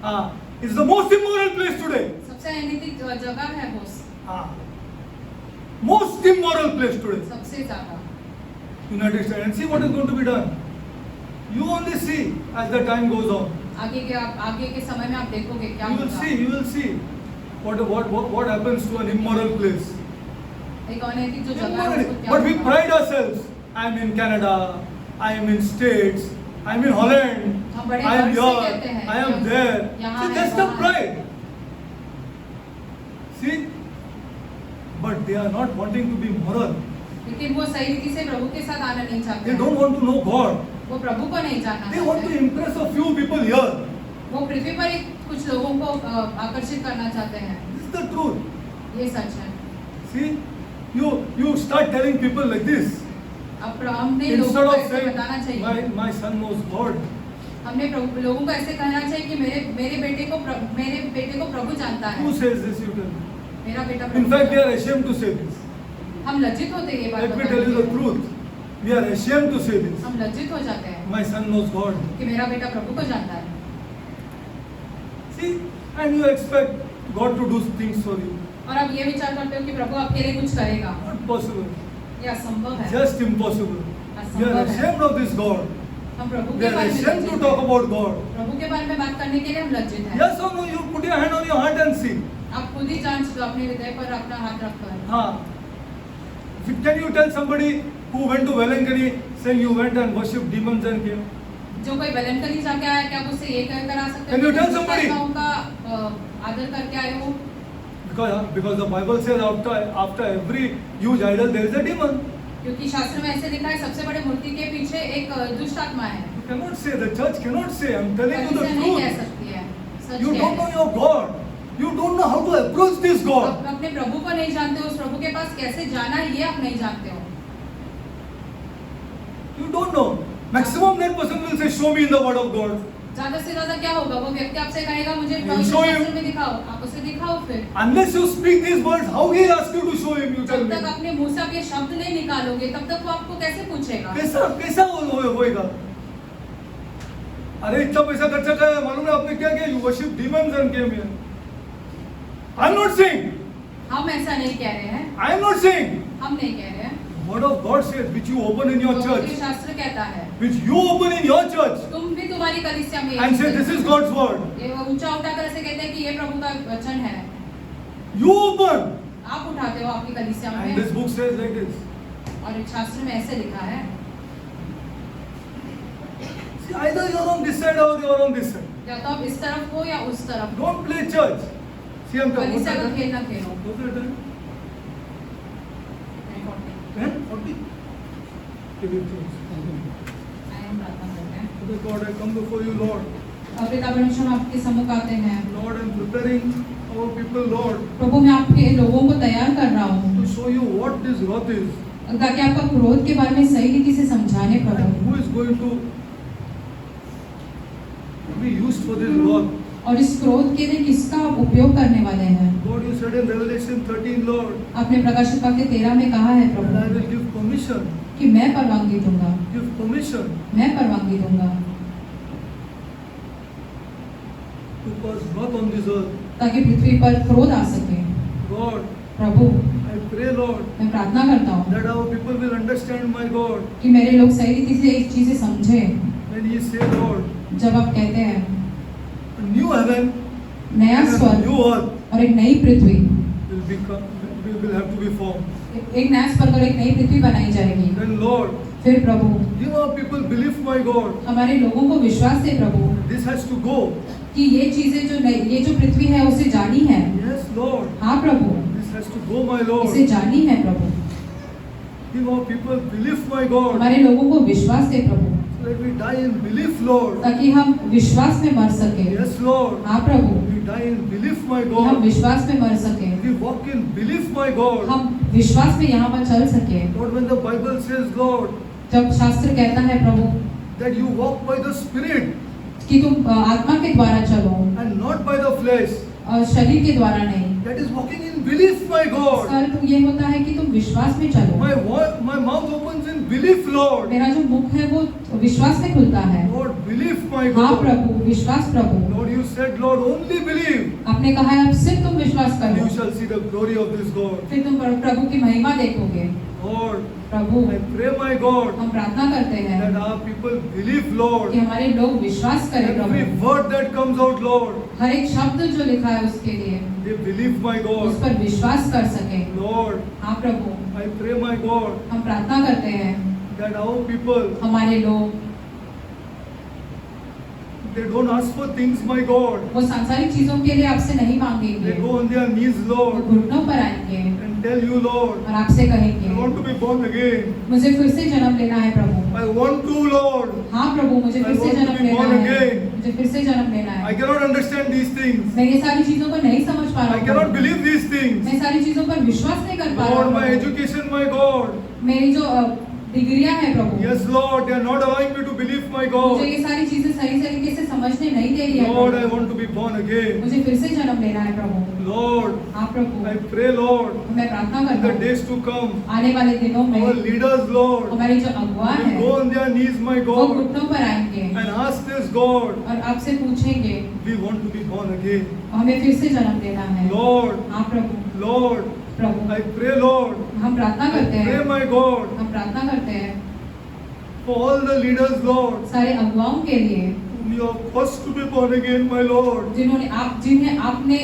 हाँ, it's the most immoral place today. सबसे अनैतिक जगह है वो। हाँ, most immoral place today. सबसे ज्यादा। United States. And see what is going to be done. You only see as the time goes on. आगे के समय में आप देखोगे क्या You will होगा। see what happens to an immoral place. एक अनैतिक जो जगह है उसको क्या But we होगा। pride ourselves. I am in Canada. I am in States. I am in Holland. हम बड़े I am गर्व से कहते here. हैं I am कि हम there. यहाँ See, हैं, that's the वहाँ हैं। pride. See, but they are not wanting to be moral. लेकिन वो सही रीति से प्रभु के साथ आना नहीं चाहते They हैं। don't want to know God. वो प्रभु को नहीं जानना They want to चाहते। impress a few people here. वो पृथ्वी पर ही कुछ लोगों को आकर्षित करना चाहते हैं। This is the truth. ये सच है। See, you start telling people like this. अब हमने लोगों Instead को of ऐसे बताना saying, चाहिए। my son knows God. हमने लोगों को ऐसे कहना चाहिए कि मेरे बेटे को प्रभु जानता है। Who says this? You tell me. मेरा बेटा In प्रभु fact, we जानता are ashamed to say this. है। हम लज्जित होते हैं ये बात Let me बताने tell you the के लिए। truth. We are ashamed to say this. हम लज्जित हो जाते हैं My son knows God. कि मेरा बेटा प्रभु को जानता है। See, and you expect God to do things for you. और आप ये विचार करते हो कि प्रभु आपके लिए कुछ करेगा। Not possible. ये असंभव है। Just impossible. We are ashamed of this God. हम प्रभु We के are बारे में ashamed लज्जित to talk हैं। about God. प्रभु के बारे में बात करने के लिए हम लज्जित हैं। Yes or no? You put your hand on your heart and see. आप खुद ही जांच लो अपने हृदय पर अपना हाथ रखकर। हाँ. Can you tell somebody who went to Velankani saying you went and worshipped demons and came? जो कोई वेलनकनी जाके आया क्या आप उससे ये कहकर आ सकते Can you tell somebody? उनका आदर करके आए हो। Because the Bible says after every huge idol there is a demon. क्योंकि शास्त्र में ऐसे लिखा है सबसे बड़े मूर्ति के पीछे एक दुष्ट आत्मा है। You cannot say, the church cannot say, I'm telling you the कलीसिया नहीं कह truth. सकती है। सच You कह don't know रहे हैं। your God. You don't know how to approach this God. आप अपने प्रभु को नहीं जानते हो, उस प्रभु के पास कैसे जाना है ये आप नहीं जानते हो। You don't know. Maximum that person will say, show me in the word of God. ज्यादा से ज्यादा क्या होगा, वो व्यक्ति आपसे कहेगा मुझे He'll पवित्र show you. शास्त्र में दिखाओ, आप उसे दिखाओ फिर। Unless you speak these words, how he ask you to show him, you tell जब me. तक अपने मुंह से आप ये शब्द नहीं निकालोगे तब तक वो आपको कैसे पूछेगा। कैसा होएगा? अरे इतना पैसा खर्चा किया, मालूम है आपने क्या किया? You worship demons and came here. I'm not saying. हम ऐसा नहीं कह रहे हैं, I'm not saying. हम नहीं कह रहे हैं। Word of God says, which you open in your पवित्र church, शास्त्र कहता है which you open in your church, तुम भी तुम्हारी कलीसिया में and say, this is God's word. ये ऊंचा उठाकर ऐसे कहते हैं कि ये प्रभु का वचन है। You open. आप उठाते हो आपकी कलीसिया And this में book says like this. और एक शास्त्र में ऐसे लिखा है। See, either you're on this side or you're on this side. या तो आप इस तरफ हो या उस तरफ हो। Don't play church. See, I'm talking. कलीसिया का खेल ना खेलो। What's the time? 10:40. Give it to us. आइए प्रार्थना करते हैं। Father God, I come before you, Lord. और पिता परमेश्वर हम आपके सम्मुख आते हैं। Lord, I'm preparing our people, Lord, प्रभु मैं आपके लोगों को तैयार कर रहा हूँ to show you what this wrath is. ताकि आपका क्रोध के बारे में सही रीति से समझाने And Prabhu. who is going to be used for this wrath. और इस क्रोध के लिए किसका आप उपयोग करने वाले हैं? God, you said in Revelation 13, Lord, आपने प्रकाशित वाक्य 13 में कहा है that I Prabhu will give permission. कि मैं परवानगी दूंगा, Give permission मैं परवानगी दूंगा to cause wrath on this earth. ताकि पृथ्वी पर क्रोध आ सके। God, Prabhu, I pray, Lord, मैं प्रार्थना करता हूँ that our people will understand, my God, कि मेरे लोग सही रीति से इस चीजें समझे। when He say, Lord, जब आप कहते हैं a new heaven नया and a स्वर्ग new earth और एक नई पृथ्वी, will have to be formed. एक नया स्वर्ग और एक नई पृथ्वी बनाई जाएगी। Then, Lord, फिर प्रभु, give our people belief, my God. हमारे लोगों को विश्वास दे प्रभु This has to go. कि ये चीजें ये जो पृथ्वी है उसे जानी है। Yes, Lord. हाँ प्रभु, This has to go, my Lord. इसे जानी है प्रभु। Give our people belief, my God. हमारे लोगों को विश्वास दे प्रभु So that we die in belief, Lord. ताकि हम विश्वास में मर सके। Yes, Lord. हाँ प्रभु, We die in belief, my कि हम God. विश्वास में मर सके, We walk in belief, my God. हम विश्वास में यहाँ पर चल सके। Lord, when the Bible says, Lord, जब शास्त्र कहता है प्रभु that you walk by the Spirit कि तुम आत्मा के द्वारा चलो and not by the flesh, और शरीर के द्वारा नहीं, that is walking in belief, my इसका God. अर्थ ये होता है कि तुम विश्वास में चलो। My mouth opens in belief, Lord. मेरा जो मुख है वो विश्वास में खुलता है। Lord, belief, my हाँ God. प्रभु, विश्वास प्रभु। Lord, you said, Lord, only believe. आपने कहा है अब सिर्फ तुम विश्वास And you करो, shall see the glory of this God. फिर तुम प्रभु की महिमा देखोगे। Lord, Prabhu, I pray, my God, हम प्रार्थना करते हैं that our people believe, कि Lord. हमारे लोग विश्वास करें Every Prabhu. word that comes out, Lord, हर एक शब्द जो लिखा है उसके लिए they believe, my उस God. पर विश्वास कर सके। Lord, हाँ प्रभु, I pray, my God, हम प्रार्थना करते हैं that our people, हमारे लोग they don't ask for things, my God. वो सांसारिक चीजों के लिए आपसे नहीं They मांगेंगे, go on their knees, वो Lord, घुटनों पर आएंगे and tell you, Lord, और आपसे I कहेंगे want to be born again. मुझे फिर से जन्म लेना है प्रभु। I want to, Lord. हाँ प्रभु, मुझे फिर I से want to जन्म be लेना born है, again. मुझे फिर से जन्म लेना I है। cannot understand these things. मैं ये सारी चीजों को नहीं समझ पा I रहा cannot हूँ, believe these things. मैं सारी चीजों पर विश्वास नहीं कर पा रहा Lord, my हूँ। education, my God. मेरी जो डिग्रियां हैं प्रभु, Yes, Lord, they are not allowing me to believe, my मुझे God. ये सारी चीजें सही तरीके से समझने नहीं दे रही है Lord, I Prabhu. want to be born again. मुझे फिर से जन्म लेना है प्रभु। Lord, हाँ प्रभु, I pray, Lord, मैं प्रार्थना in करता the हूँ days to come, आने वाले दिनों में our leaders, Lord, हमारे जो अगुआ will हैं go on their knees, my वो God, घुटनों पर आएंगे and ask this God, और आपसे पूछेंगे we want to be born again. हमें फिर से जन्म लेना है। Lord, हाँ प्रभु, Lord, Prabhu, I pray, Lord, हम प्रार्थना I करते pray, हैं, my God, हम प्रार्थना करते हैं for all the leaders, Lord, सारे अगुवाओं के लिए whom you have first to be born again, my Lord. जिन्हें आपने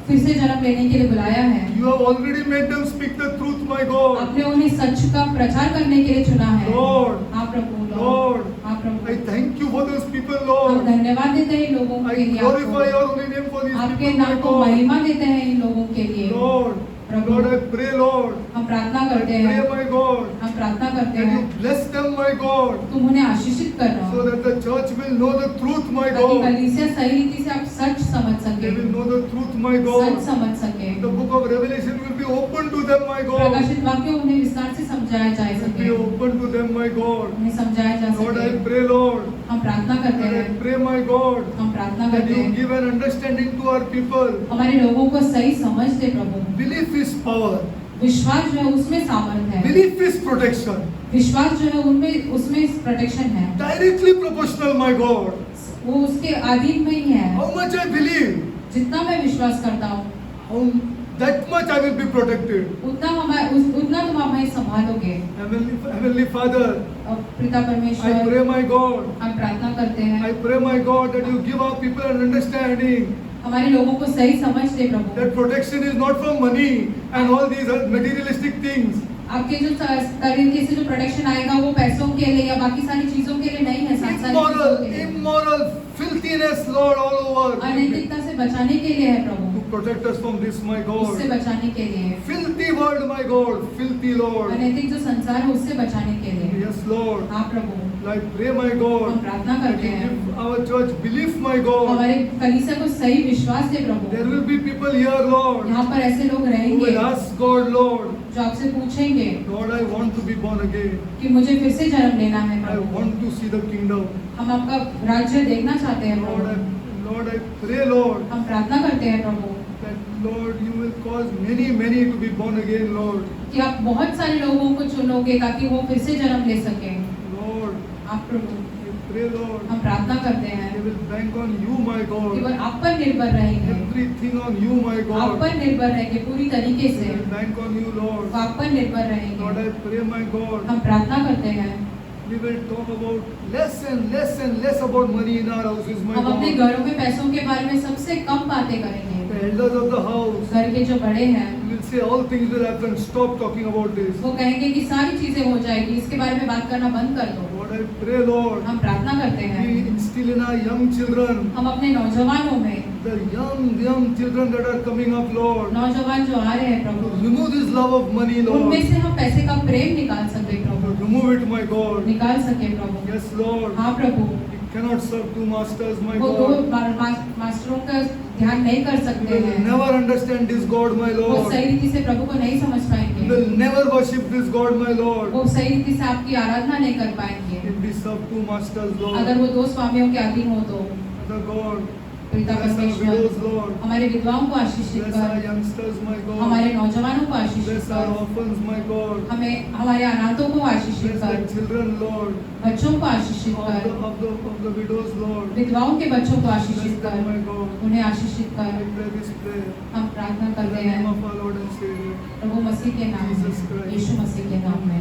फिर से जन्म लेने के लिए बुलाया है। You have already made them speak the truth, my God. आपने उन्हें सच का प्रचार करने के लिए चुना है। Lord, हाँ प्रभु, Lord, हाँ I Prabhu, thank you for those people, हम Lord. धन्यवाद देते हैं इन लोगों I के लिए, glorify आपको your holy name for these आपके people, my नाम को God. महिमा देते हैं इन लोगों के लिए। Lord, Prabhu, Lord, I pray, Lord, हम प्रार्थना I करते pray, हैं, my God, हम प्रार्थना करते that you हैं bless them, my God, तुम उन्हें आशीषित करना so that the church will know the truth, my ताकि God. कलीसिया सही रीति से आप सच समझ They सके, will know the truth, my such God. समझ सके। The book of Revelation will be open to them, my God. प्रकाशित वाक्य उन्हें विस्तार से समझाया जा Will सके, be open to them, my God. उन्हें समझाया जा Lord, I सके। pray, Lord, हम प्रार्थना करते Lord, I हैं, pray, my God, हम प्रार्थना that करते you हैं give an understanding to our people. हमारे लोगों को सही समझ दे प्रभु। Belief is power. विश्वास जो है उसमें सामर्थ है, Belief is protection. विश्वास जो है उनमें उसमें प्रोटेक्शन है, Directly proportional, my God. वो उसके अधीन में ही है। How much I believe, जितना मैं विश्वास करता हूँ how that much I will be protected. उतना तुम हमें संभालोगे। Heavenly Father, और पिता I परमेश्वर, pray, my God, हम प्रार्थना करते I हैं pray, my God, that you give our people an understanding हमारे लोगों को सही समझ दे प्रभु। that protection is not from money and all these materialistic things. आपके जो तरीके से जो प्रोटेक्शन आएगा वो पैसों के लिए या बाकी सारी चीजों के लिए नहीं है, सांसारिक चीजों Immoral, के लिए, immoral filthiness, Lord, all over. अनैतिकता से बचाने के लिए है प्रभु, To protect us from this, my उससे God. बचाने के लिए, Filthy world, my God. Filthy, Lord. अनैतिक जो संसार है उससे बचाने के लिए। Yes, Lord. हाँ प्रभु, I pray, my हम God, प्रार्थना that करते you हैं give our church belief, my God. हमारे कलीसिया को सही विश्वास दे There Prabhu. will be people here, Lord, यहाँ पर ऐसे लोग who रहेंगे will ask God, Lord, जो आपसे पूछेंगे Lord, I want to be born again. कि मुझे फिर से जन्म लेना है I Prabhu, want to see the kingdom. हम आपका राज्य देखना चाहते हैं Lord, Prabhu. Lord, I pray, Lord, हम प्रार्थना करते हैं प्रभु that Lord, you will cause many to be born again, Lord. कि आप बहुत सारे लोगों को चुनोगे ताकि वो फिर से जन्म ले सकें। Lord, आप प्रभु we pray, Lord, हम प्रार्थना करते हैं they will bank on you, my कि वो God. आप पर निर्भर रहेंगे, Everything on you, my आप God. पर निर्भर रहेंगे पूरी तरीके से, They will bank on you, Lord. वो आप पर निर्भर Lord, रहेंगे। I pray, my God, हम प्रार्थना करते हैं we will talk about less about money in our houses, my हम अपने God. घरों में पैसों के बारे में सबसे कम बातें करेंगे। The elders of the house घर के जो बड़े हैं will say all things will happen. Stop talking about this. वो कहेंगे कि सारी चीजें हो जाएगी, इसके बारे में बात करना बंद कर दो। Lord, I pray, Lord, हम प्रार्थना करते हैं we instill in our young children, हम अपने नौजवानों में, the young children that are coming up, Lord, नौजवान जो आ रहे हैं to Prabhu, remove this love of money, Lord. उनमें से हम पैसे का प्रेम निकाल सके To Prabhu, remove it, my God. निकाल सके प्रभु। Yes, Lord. हाँ प्रभु, We cannot serve two masters, my वो दो God. मास्टरों का ध्यान नहीं कर We सकते will हैं, never understand this God, my वो Lord. सही रीति से प्रभु को नहीं समझ We पाएंगे, will never worship this God, my Lord. वो सही रीति से आपकी आराधना नहीं कर पाएंगे। If we serve two masters, अगर Lord. वो दो स्वामियों के अधीन हो तो Father God, पिता bless our परमेश्वर widows, Lord. हमारे विधवाओं को आशीषित Bless our कर, youngsters, my God. हमारे नौजवानों को आशीषित Bless our कर, orphans, my God. हमें हमारे अनाथों को आशीषित Bless कर, the children, Lord. बच्चों को आशीषित Of कर, the widows, Lord. विधवाओं के बच्चों को Bless आशीषित them, कर, my God. उन्हें आशीषित I कर। pray this prayer. हम प्रार्थना In the करते name हैं of our Lord and Savior. प्रभु मसीह के नाम Jesus में, Christ. यीशु मसीह के नाम में।